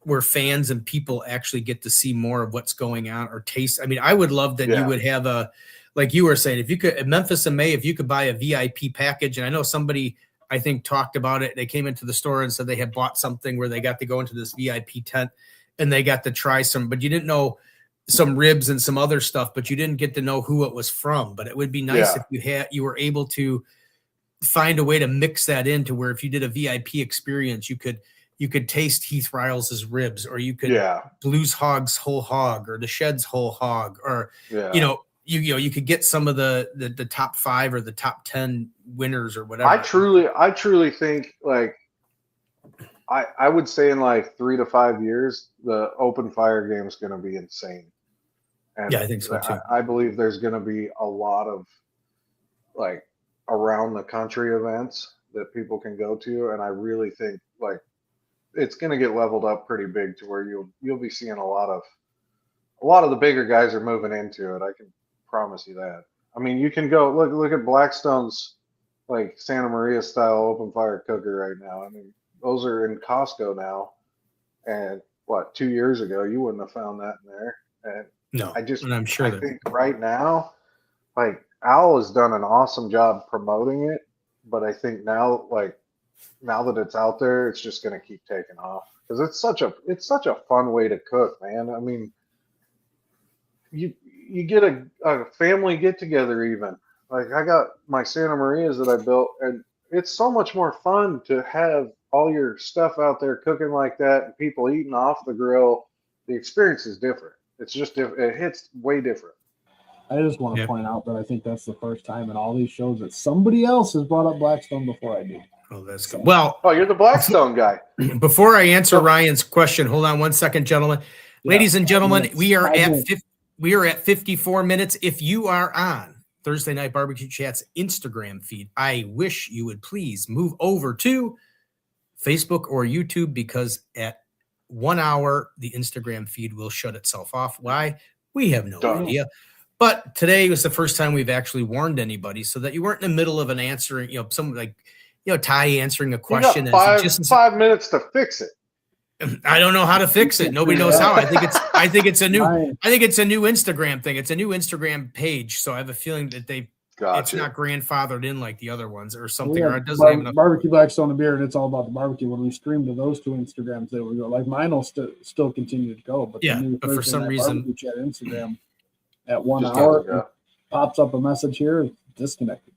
where fans and people actually get to see more of what's going on or taste. I mean, I would love that you would have like you were saying, if you could at Memphis in May, if you could buy a VIP package, and I know somebody I think talked about it. They came into the store and said they had bought something where they got to go into this VIP tent and they got to try but you didn't know some ribs and some other stuff, but you didn't get to know who it was from. But it would be nice if you were able to find a way to mix that into where if you did a VIP experience, you could taste Heath Riles' ribs, or you could Blues Hog's whole hog, or the Shed's whole hog, or you could get some of the top 5 or the top 10 winners or whatever. I truly think like I would say in like 3 to 5 years, the open fire game is going to be insane. And I think so too. I believe there's going to be a lot of like around the country events that people can go to. And I really think like it's going to get leveled up pretty big to where you'll be seeing a lot of the bigger guys are moving into it. I can promise you that. I mean, you can go look at Blackstone's like Santa Maria style open fire cooker right now. I mean, those are in Costco now, and 2 years ago you wouldn't have found that in there. And no, and I'm sure I think right now, like Al has done an awesome job promoting it, but I think now that it's out there, it's just going to keep taking off because it's such a fun way to cook, man. I mean, you get a family get together even. Like I got my Santa Marias that I built, and it's so much more fun to have all your stuff out there cooking like that and people eating off the grill. The experience is different. It's just it hits way different. I just want to point out that I think that's the first time in all these shows that somebody else has brought up Blackstone before I did. Oh, that's good. Well, you're the Blackstone guy. Before I answer Ryan's question, hold on one second, gentlemen. Ladies and gentlemen, minutes. we are 5 at minutes. we are at 54 minutes. If you are on Thursday Night Barbecue Chat's Instagram feed, I wish you would please move over to Facebook or YouTube, because at 1 hour, the Instagram feed will shut itself off. Why? We have no Done. idea. But today was the first time we've actually warned anybody, so that you weren't in the middle of an answering, some like, Ty answering a question. You got and 5 minutes to fix it. I don't know how to fix it. Nobody knows how. I think it's a new Right. Instagram thing. It's a new Instagram page. So I have a feeling that it's Gotcha. not grandfathered in like the other ones or something, We or have it doesn't have enough. Barbecue Blackstone and Beer, and It's All About the Barbecue. When we stream to those two Instagrams, they will go. Like mine will still continue to go, but Yeah, the new but for Thursday some Night reason- Barbecue Chat Instagram at 1 Just hour doesn't go. pops up a message here, disconnected.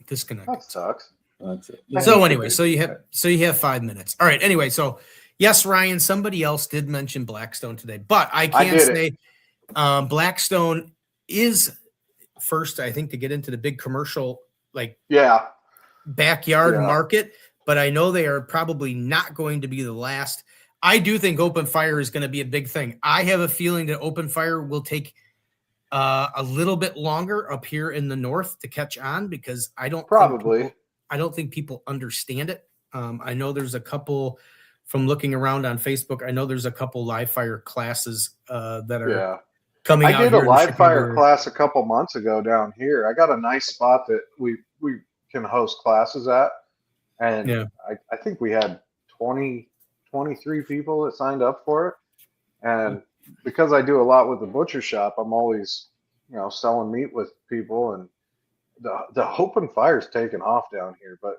Disconnected. That sucks. That's it. So anyway, so you have 5 minutes. All right. Anyway, so yes, Ryan, somebody else did mention Blackstone today, but I can did say Blackstone is first, I think, to get into the big commercial Yeah. backyard Yeah. market, but I know they are probably not going to be the last. I do think open fire is going to be a big thing. I have a feeling that open fire will take a little bit longer up here in the north to catch on, because I don't think people understand it. I know there's a couple, from looking around on Facebook, I know there's a couple live fire classes that are coming out. I did here a in the live fire Chicago- class a couple months ago down here. I got a nice spot that we can host classes at. And Yeah. I think we had 23 people that signed up for it. And because I do a lot with the butcher shop, I'm always, selling meat with people, and the open fire's taken off down here. But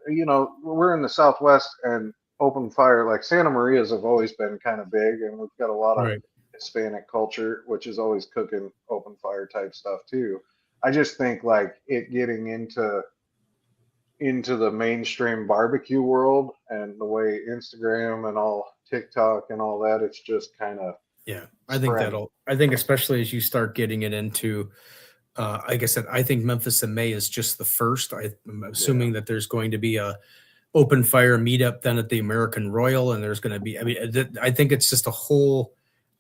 we're in the Southwest, and open fire, like Santa Maria's, have always been kind of big, and we've got a lot of Right. Hispanic culture, which is always cooking open fire type stuff too. I just think like it getting into the mainstream barbecue world, and the way Instagram and all TikTok and all that, it's just kind of Yeah, I think especially as you start getting it into, like I said, I think Memphis in May is just the first. I'm assuming that there's going to be a open fire meetup then at the American Royal, and there's going to be, I think it's just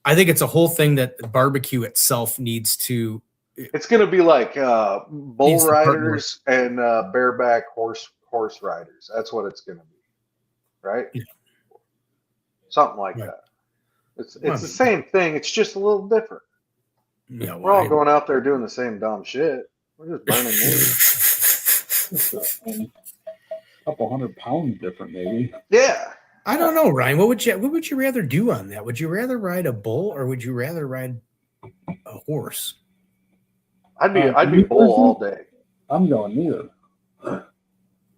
it's a whole thing that barbecue itself needs to. It's going to be like bull Needs to partner riders and bareback horse riders. That's what it's going to be, right? Yeah. Something like Right. that. It's the same thing. It's just a little different. Yeah, We're all going out there doing the same dumb shit. We're just burning meat. A couple 100 pounds different, maybe. Yeah. I don't know, Ryan. What would you rather do on that? Would you rather ride a bull, or would you rather ride a horse? I'd be bull all day. I'm going neither.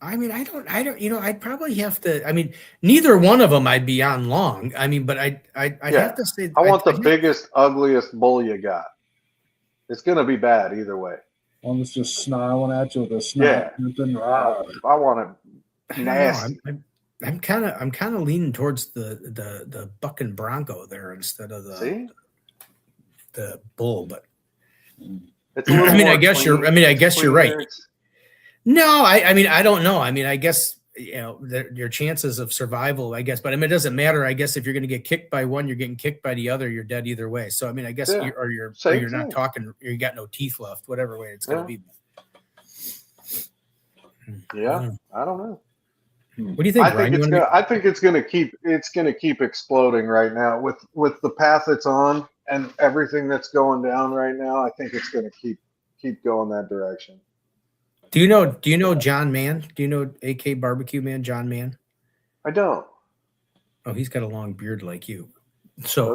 I I'd probably have to, neither one of them I'd be on long. But I'd have to say, I want the biggest, ugliest bull you got. It's going to be bad either way. One that's just snarling at you with a snarl. I want it nasty. I'm kind of leaning towards the buck and bronco there instead of the bull, but It's a little more I guess you're right. No, I don't know. I guess, your chances of survival, I guess, but it doesn't matter. I guess if you're going to get kicked by one, you're getting kicked by the other, you're dead either way. So, I guess you're not talking, you got no teeth left, whatever way it's going to be. Yeah. I don't know. What do you think, Ryan? I think it's going to keep exploding right now with the path it's on and everything that's going down right now. I think it's going to keep going that direction. Do you know John Mann? Do you know AK Barbecue Man, John Mann? I don't. Oh, he's got a long beard like you. So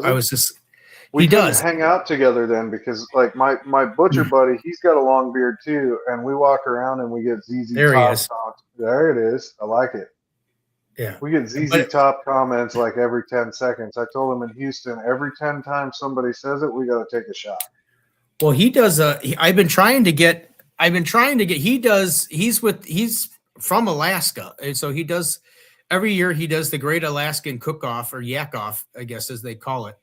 We does hang out together then, because like my butcher buddy, he's got a long beard too, and we walk around and we get ZZ Top talks. There it is. I like it. Yeah. We get ZZ Top comments like every 10 seconds. I told him in Houston, every 10 times somebody says it, we got to take a shot. Well, he does. I've been trying to get. He's from Alaska, and so he does every year. He does the Great Alaskan Cook-Off, or Yak-Off, I guess as they call it,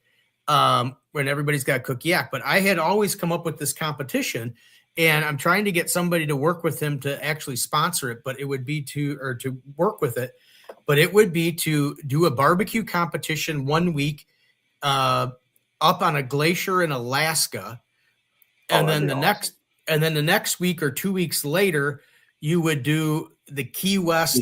when everybody's got to cook yak. But I had always come up with this competition, and I'm trying to get somebody to work with him to actually sponsor it. But it would be to work with it. But it would be to do a barbecue competition 1 week, up on a glacier in Alaska, and then the next week or 2 weeks later, you would do the Key West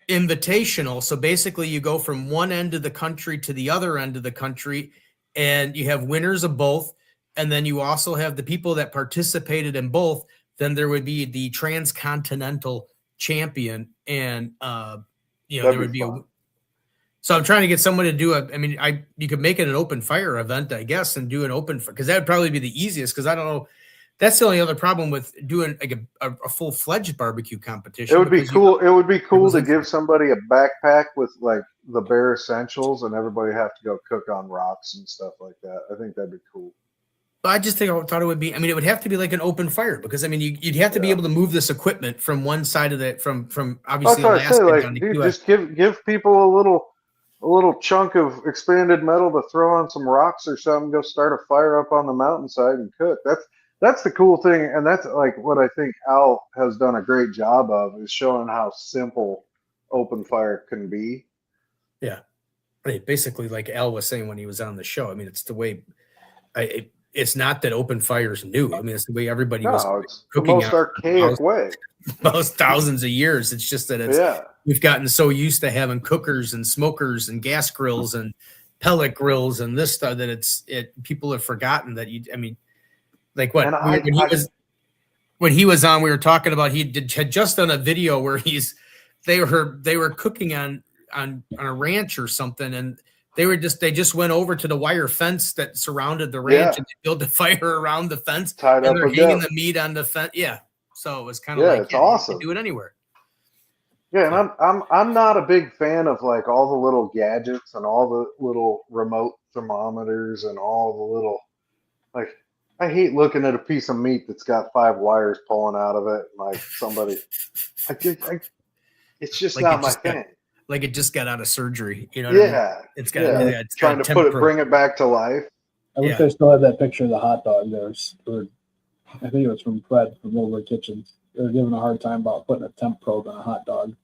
Invitational. So basically, you go from one end of the country to the other end of the country, and you have winners of both, and then you also have the people that participated in both. Then there would be the transcontinental champion, and there would be fun. So I'm trying to get someone to do you could make it an open fire event, I guess, and do an open because that would probably be the easiest. Because I don't know, that's the only other problem with doing like a full fledged barbecue competition. It would be cool. It would be cool to give somebody a backpack with like the bare essentials, and everybody have to go cook on rocks and stuff like that. I think that'd be cool. I thought it would be. It would have to be like an open fire because you'd have to be able to move this equipment from one side of the from obviously That's what I say. Alaska down to Dude, US. just give people a little chunk of expanded metal to throw on some rocks or something. Go start a fire up on the mountainside and cook. That's the cool thing, and that's like what I think Al has done a great job of is showing how simple open fire can be. Yeah, basically, like Al was saying when he was on the show. It's the way. It's not that open fire is new. It's the way everybody was cooking. It's the most archaic way. Most thousands of years. It's just that we've gotten so used to having cookers and smokers and gas grills and pellet grills and this stuff that people have forgotten that like what when he was on, we were talking about had just done a video where they were cooking on a ranch or something, and they just went over to the wire fence that surrounded the ranch and they built a fire around the fence, and they're hanging the meat on the fence. Yeah, so it was kind of it's awesome. You can do it anywhere. Yeah, and I'm not a big fan of like all the little gadgets and all the little remote thermometers and all the little like. I hate looking at a piece of meat that's got 5 wires pulling out of it. Like somebody, it's just not my thing. Like it just got out of surgery, you know? It's got it's trying to bring it back to life. I wish I still had that picture of the hot dog there. I think it was from Fred from Over Kitchens. They were giving a hard time about putting a temp probe on a hot dog.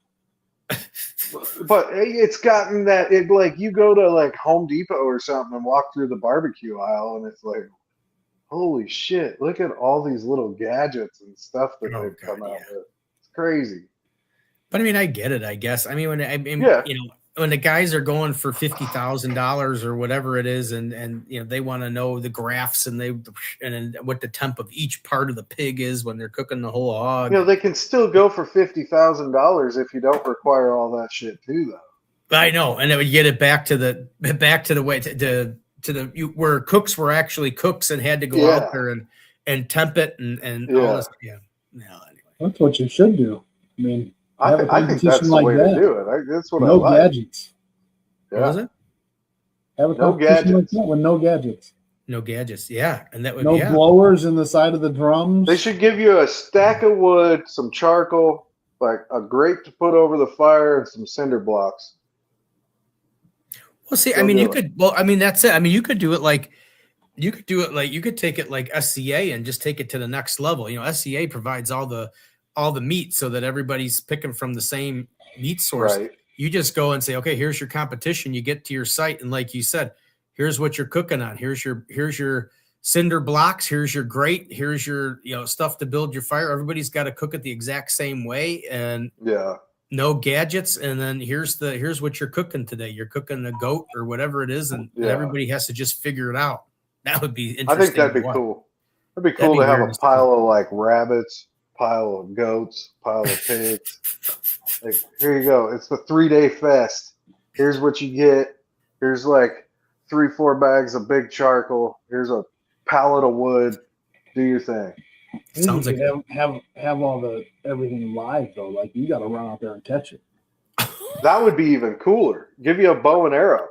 But it's gotten that like you go to like Home Depot or something and walk through the barbecue aisle, and it's like, holy shit, look at all these little gadgets and stuff that they've come out with. It's crazy. But I get it, I guess. When the guys are going for $50,000 or whatever it is, and they want to know the graphs and what the temp of each part of the pig is when they're cooking the whole hog. They can still go for $50,000 if you don't require all that shit too, though. I know, and it would get it back to the way where cooks were actually cooks and had to go out there and temp it and all this. Yeah. Anyway. That's what you should do. I think that's the way to do it. That's what I like. No gadgets. Yeah. What was it? Have a competition like that with no gadgets. No gadgets, yeah. And that would no blowers in the side of the drums. They should give you a stack of wood, some charcoal, like a grate to put over the fire, and some cinder blocks. Well, see, you could. Well, that's it. You could do it like you could take it like SCA and just take it to the next level. SCA provides all the meat so that everybody's picking from the same meat source. Right. You just go and say, okay, here's your competition. You get to your site, and like you said, here's what you're cooking on. Here's your cinder blocks. Here's your grate. Here's your stuff to build your fire. Everybody's got to cook it the exact same way, and no gadgets. And then here's what you're cooking today. You're cooking a goat or whatever it is, and everybody has to just figure it out. That would be interesting. I think that'd be cool. That'd be cool to have a pile of like rabbits, pile of goats, pile of pigs. Like, here you go. It's the 3-day fest. Here's what you get. Here's like 3-4 bags of big charcoal. Here's a pallet of wood. Do your thing. Sounds like have all everything live though. Like you got to run out there and catch it. That would be even cooler. Give you a bow and arrow.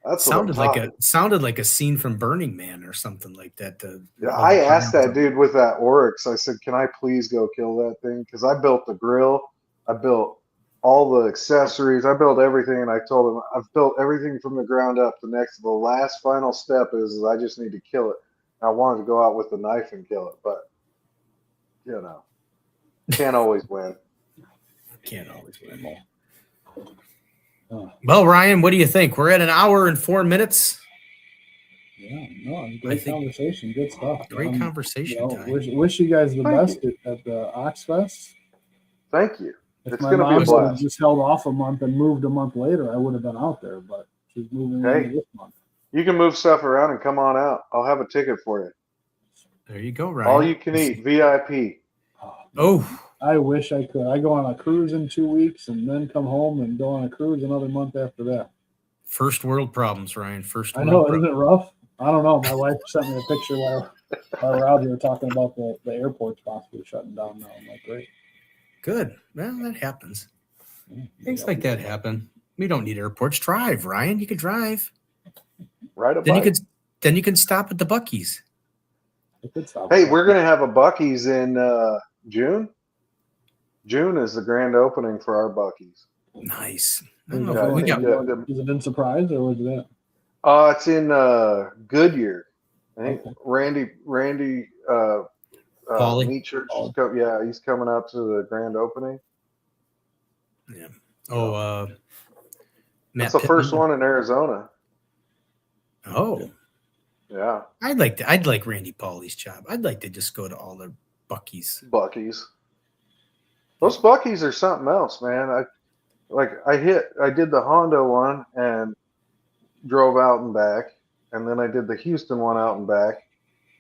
That sounded like a scene from Burning Man or something like that. I asked that dude with that Oryx. I said, "Can I please go kill that thing?" Because I built the grill, I built all the accessories, I built everything, and I told him I've built everything from the ground up. The last final step is I just need to kill it. And I wanted to go out with the knife and kill it, but can't always win. Can't always win. Well, Ryan, what do you think? We're at an hour and 4 minutes. Yeah, no, great conversation. Good stuff. Great conversation. Wish you guys the best at the Oxfest. Thank you. If my mom would have just held off a month and moved a month later, I would have been out there, but she's moving in this month. You can move stuff around and come on out. I'll have a ticket for you. There you go, Ryan. All you can eat, VIP. Oh, I wish I could. I go on a cruise in 2 weeks and then come home and go on a cruise another month after that. First world problems, Ryan. First world problems. Isn't it rough? I don't know. My wife sent me a picture while we're out here talking about the airports possibly shutting down now. I'm like, great. Good. Well, that happens. Things like that happen. We don't need airports. Drive, Ryan. You can drive. Ride a bike. Then you can stop at the Buc-ee's. Hey, we're gonna have a Buc-ee's in June. June is the grand opening for our Buc-ee's. Nice. Is it in Surprise or was it that? It's in Goodyear. I think Randy Meat Church. He's coming out to the grand opening. Yeah. Oh, that's the first one in Arizona. Oh. Yeah. I'd like Randy Pauly's job. I'd like to just go to all the Buc-ee's. Those Buc-ee's are something else, man. I did the Honda one and drove out and back, and then I did the Houston one out and back,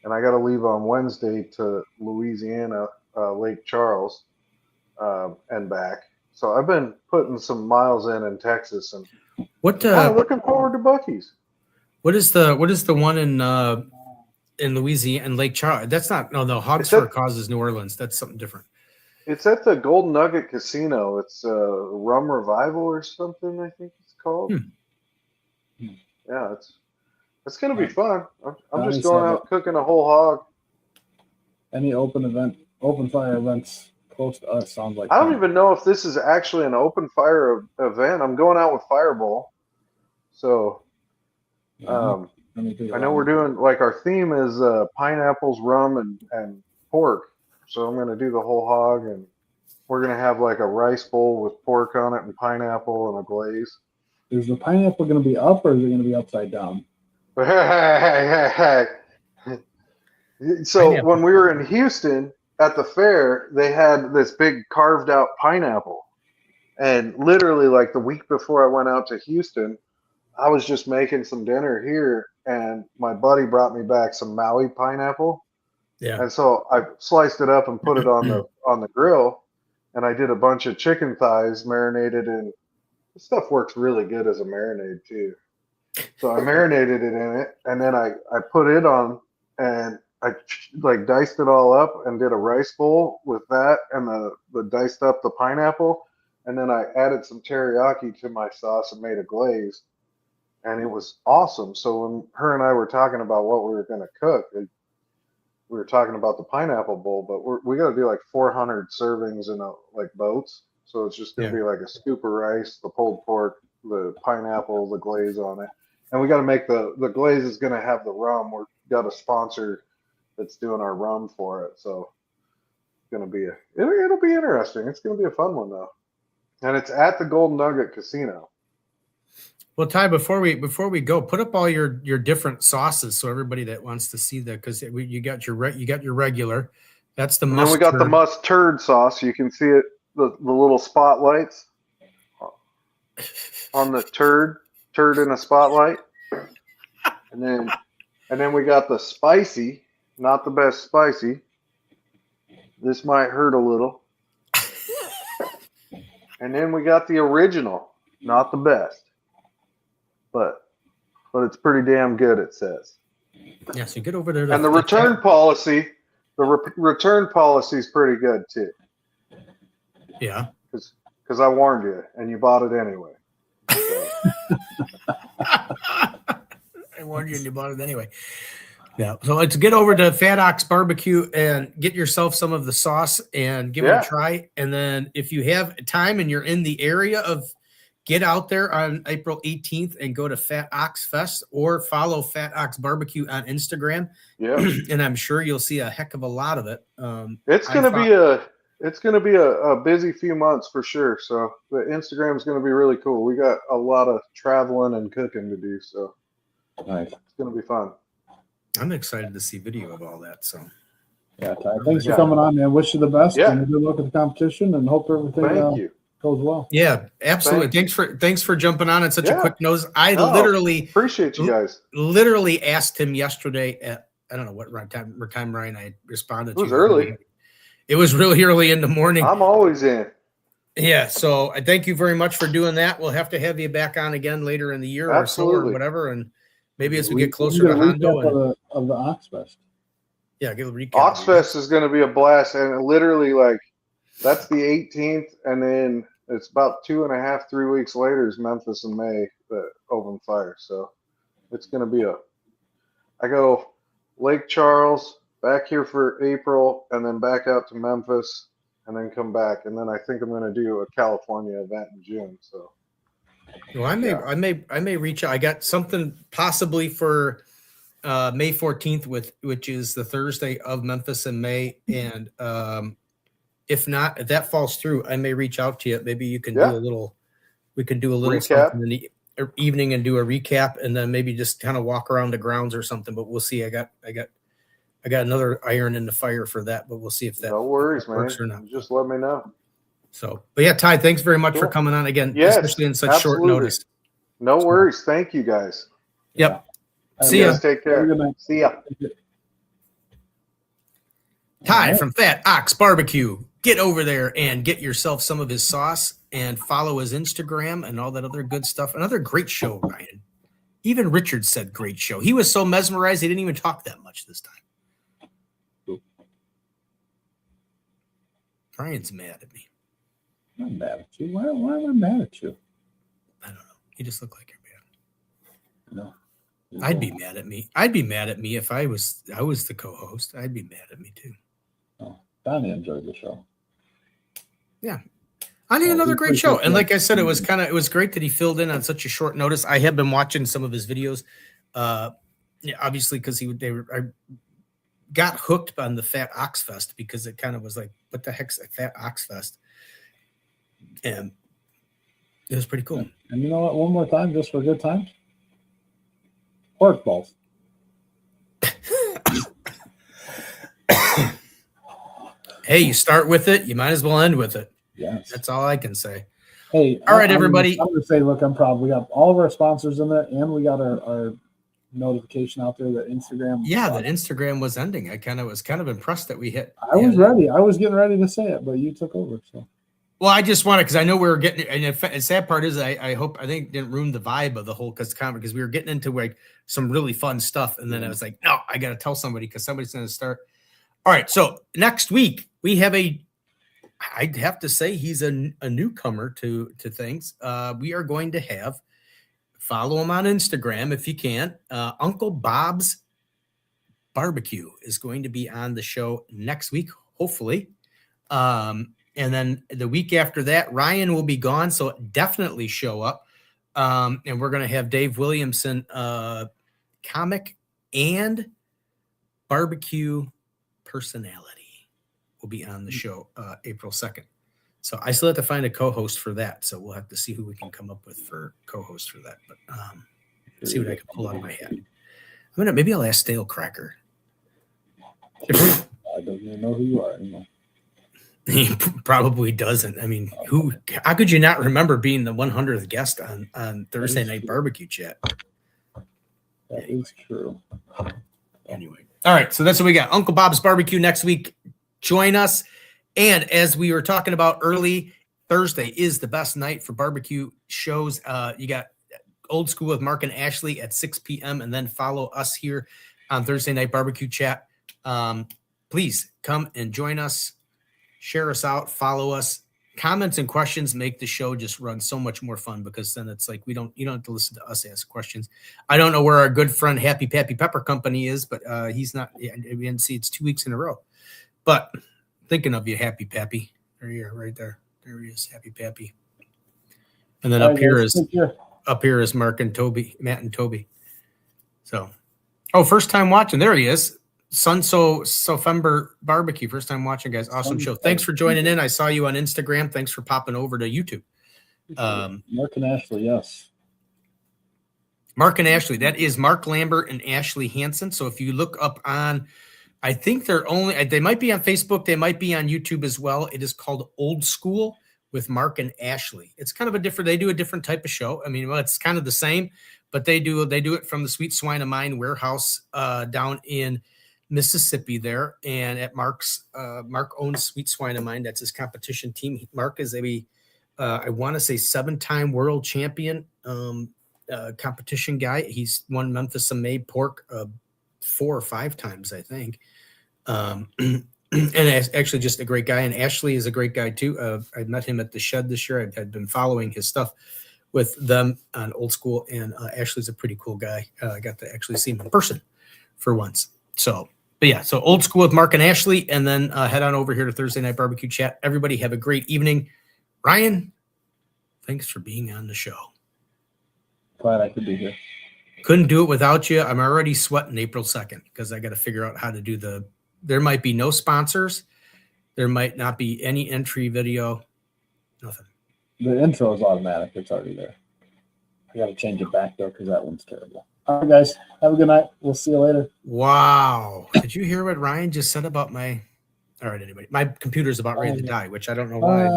and I got to leave on Wednesday to Louisiana, Lake Charles, and back. So I've been putting some miles in Texas, and looking forward to Buc-ee's. What is the one in Louisiana and Lake Charles? That's not the Hogs for a Cause is New Orleans. That's something different. It's at the Golden Nugget Casino. It's Rum Revival or something, I think it's called. Yeah, it's gonna be fun. I'm just going out cooking a whole hog. Any open fire events close to us sounds like. I don't even know if this is actually an open fire event. I'm going out with Fireball, so. I know we're doing our theme is pineapples, rum, and pork. So I'm going to do the whole hog, and we're going to have a rice bowl with pork on it and pineapple and a glaze. Is the pineapple going to be up or is it going to be upside down? So pineapple. When we were in Houston at the fair, they had this big carved out pineapple. And literally the week before I went out to Houston, I was just making some dinner here, and my buddy brought me back some Maui pineapple. Yeah. And so I sliced it up and put it on the grill, and I did a bunch of chicken thighs marinated in. This stuff works really good as a marinade too. So I marinated it in it, and then I put it on, and I diced it all up and did a rice bowl with that and the diced up the pineapple, and then I added some teriyaki to my sauce and made a glaze. And it was awesome. So when her and I were talking about what we were going to cook, we were talking about the pineapple bowl, but we got to do 400 servings in boats. So it's just going to be a scoop of rice, the pulled pork, the pineapple, the glaze on it. And we got to make the glaze is going to have the rum. We've got a sponsor that's doing our rum for it. So it's going to be it'll be interesting. It's going to be a fun one though. And it's at the Golden Nugget Casino. Well, Ty, before we go, put up all your different sauces so everybody that wants to see that, because you got your regular. That's the mustard. And then we got the mustard sauce. You can see it, the little spotlights on the turd in a spotlight. And then we got the spicy, not the best spicy. This might hurt a little. And then we got the original, not the best. But it's pretty damn good, it says. Yeah, so get over there. And the return policy is pretty good too. Yeah. Because I warned you, and you bought it anyway. So. I warned you, and you bought it anyway. Yeah. So let's get over to Fat Ox Barbecue and get yourself some of the sauce and give it a try. And then if you have time and you're in the area get out there on April 18th and go to Fat Ox Fest or follow Fat Ox Barbecue on Instagram. Yeah. And I'm sure you'll see a heck of a lot of it. It's going to be it's going to be a busy few months for sure. So the Instagram is going to be really cool. We got a lot of traveling and cooking to do, so Nice. it's going to be fun. I'm excited to see video of all that. So Yeah, Ty, thanks for coming on, man. Wish you the best. Yeah. And good luck at the competition, and hope everything Thank you. goes well. yeah, absolutely. Thanks for jumping on at such a Yeah. quick nose. I No, literally Appreciate you guys. literally asked him yesterday at I don't know what time Ryan I responded to. It was early. It was really early in the morning. I'm always in. Yeah, so I thank you very much for doing that. We'll have to have you back on again later in the year or so or Absolutely. whatever, and maybe as we get We closer get to a Hondo. recap of the Oxfest. Yeah, give a recap. Oxfest is going to be a blast, and literally, like, that's the 18th, and then it's about 2.5, 3 weeks later is Memphis and May that open fire. So it's going to be I go Lake Charles, back here for April, and then back out to Memphis, and then come back, and then I think I'm going to do a California event in June. So. Well, I may reach out. I got something possibly for May 14th which is the Thursday of Memphis and May, and if not, if that falls through, I may reach out to you. Maybe you can we can do a little Recap. something in the evening and do a recap, and then maybe just kind of walk around the grounds or something. But we'll see. I got another iron in the fire for that, but we'll see if that No worries, works man. or not. Just let me know. So, but yeah, Ty, thanks very much for Cool. coming on again, Yes, especially in such short absolutely. notice. No worries. Thank you, guys. Yep. Yeah. See You ya. guys take care. Have a good night. See ya. Ty from Fat Ox Barbecue. Get over there and get yourself some of his sauce and follow his Instagram and all that other good stuff. Another great show, Ryan. Even Richard said great show. He was so mesmerized he didn't even talk that much this time. Ryan's mad at me. I'm not mad at you. Why am I mad at you? I don't know. You just look like you're mad. No. I'd be mad at me. I'd be mad at me if I was the co-host. I'd be mad at me too. Oh, Donnie enjoyed the show. Yeah. I need Oh, another we great show. appreciate And that. like I said, it was great that he filled in on such a short notice. I have been watching some of his videos. Yeah, obviously because I got hooked on the Fat Ox Fest because it kind of was like, what the heck's a Fat Ox Fest? And it was pretty cool. And you know what? One more time, just for good times. Pork balls. Hey, you start with it, you might as well end with it. Yes. That's all I can say. Hey, All right, everybody. I'm going to say, look, I'm proud. We got all of our sponsors in there, and we got our notification out there that Instagram. Yeah, that Instagram was ending. I was kind of impressed that we hit. I was ready. I was getting ready to say it, but you took over. So. Well, I just wanted, because I know we were getting, and the sad part is I think it didn't ruin the vibe of the whole because we were getting into like some really fun stuff, and then I was like, no, I got to tell somebody because somebody's going to start. All right, so next week we have I'd have to say he's a newcomer to things. We are going to follow him on Instagram if you can. Uncle Bob's Barbecue is going to be on the show next week, hopefully. And then the week after that, Ryan will be gone, so definitely show up. And we're going to have Dave Williamson, comic and barbecue personality, will be on the show April 2nd. So I still have to find a co-host for that. So we'll have to see who we can come up with for co-host for that. But see what I can pull out of my hat. Maybe I'll ask Stale Cracker. I don't even know who you are anymore. He probably doesn't. I mean, how could you not remember being the 100th guest on Thursday Night BBQ Chat? That is true. Anyway. All right. So that's what we got. Uncle Bob's Barbecue next week. Join us. And as we were talking about early, Thursday is the best night for barbecue shows. You got Old School with Mark and Ashley at 6 p.m. and then follow us here on Thursday Night BBQ Chat. Please come and join us. Share us out. Follow us. Comments and questions make the show just run so much more fun because then it's like you don't have to listen to us ask questions. I don't know where our good friend Happy Pappy Pepper Company is, but he's not. We didn't see it's 2 weeks in a row. But thinking of you, Happy Pappy. There you are, right there. There he is, Happy Pappy. And then up here is Mark and Toby, Matt and Toby. So, first time watching. There he is. Sofember Barbecue. First time watching, guys. Awesome show. Thanks for joining in. I saw you on Instagram. Thanks for popping over to YouTube. Mark and Ashley, yes. Mark and Ashley. That is Mark Lambert and Ashley Hansen. So if you look up on, I think they might be on Facebook. They might be on YouTube as well. It is called Old School with Mark and Ashley. It's kind of they do a different type of show. I mean, well, it's kind of the same, but they do it from the Sweet Swine of Mine warehouse down in Mississippi there. And at Mark owns Sweet Swine of Mine. That's his competition team. Mark is I want to say 7-time world champion competition guy. He's won Memphis and made pork 4 or 5 times, I think. And actually just a great guy. And Ashley is a great guy too. I met him at the shed this year. I've been following his stuff with them on Old School, and Ashley's a pretty cool guy. I got to actually see him in person for once. So Old School with Mark and Ashley, and then head on over here to Thursday Night Barbecue Chat. Everybody have a great evening. Ryan, thanks for being on the show. Glad I could be here. Couldn't do it without you. I'm already sweating April 2nd because I got to figure out how to do there might be no sponsors. There might not be any entry video. Nothing. The intro is automatic. It's already there. I got to change it back, though, because that one's terrible. All right, guys. Have a good night. We'll see you later. Wow. Did you hear what Ryan just said about my – all right, anybody. My computer's about ready to die, which I don't know why.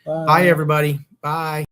Bye. Bye, everybody. Bye.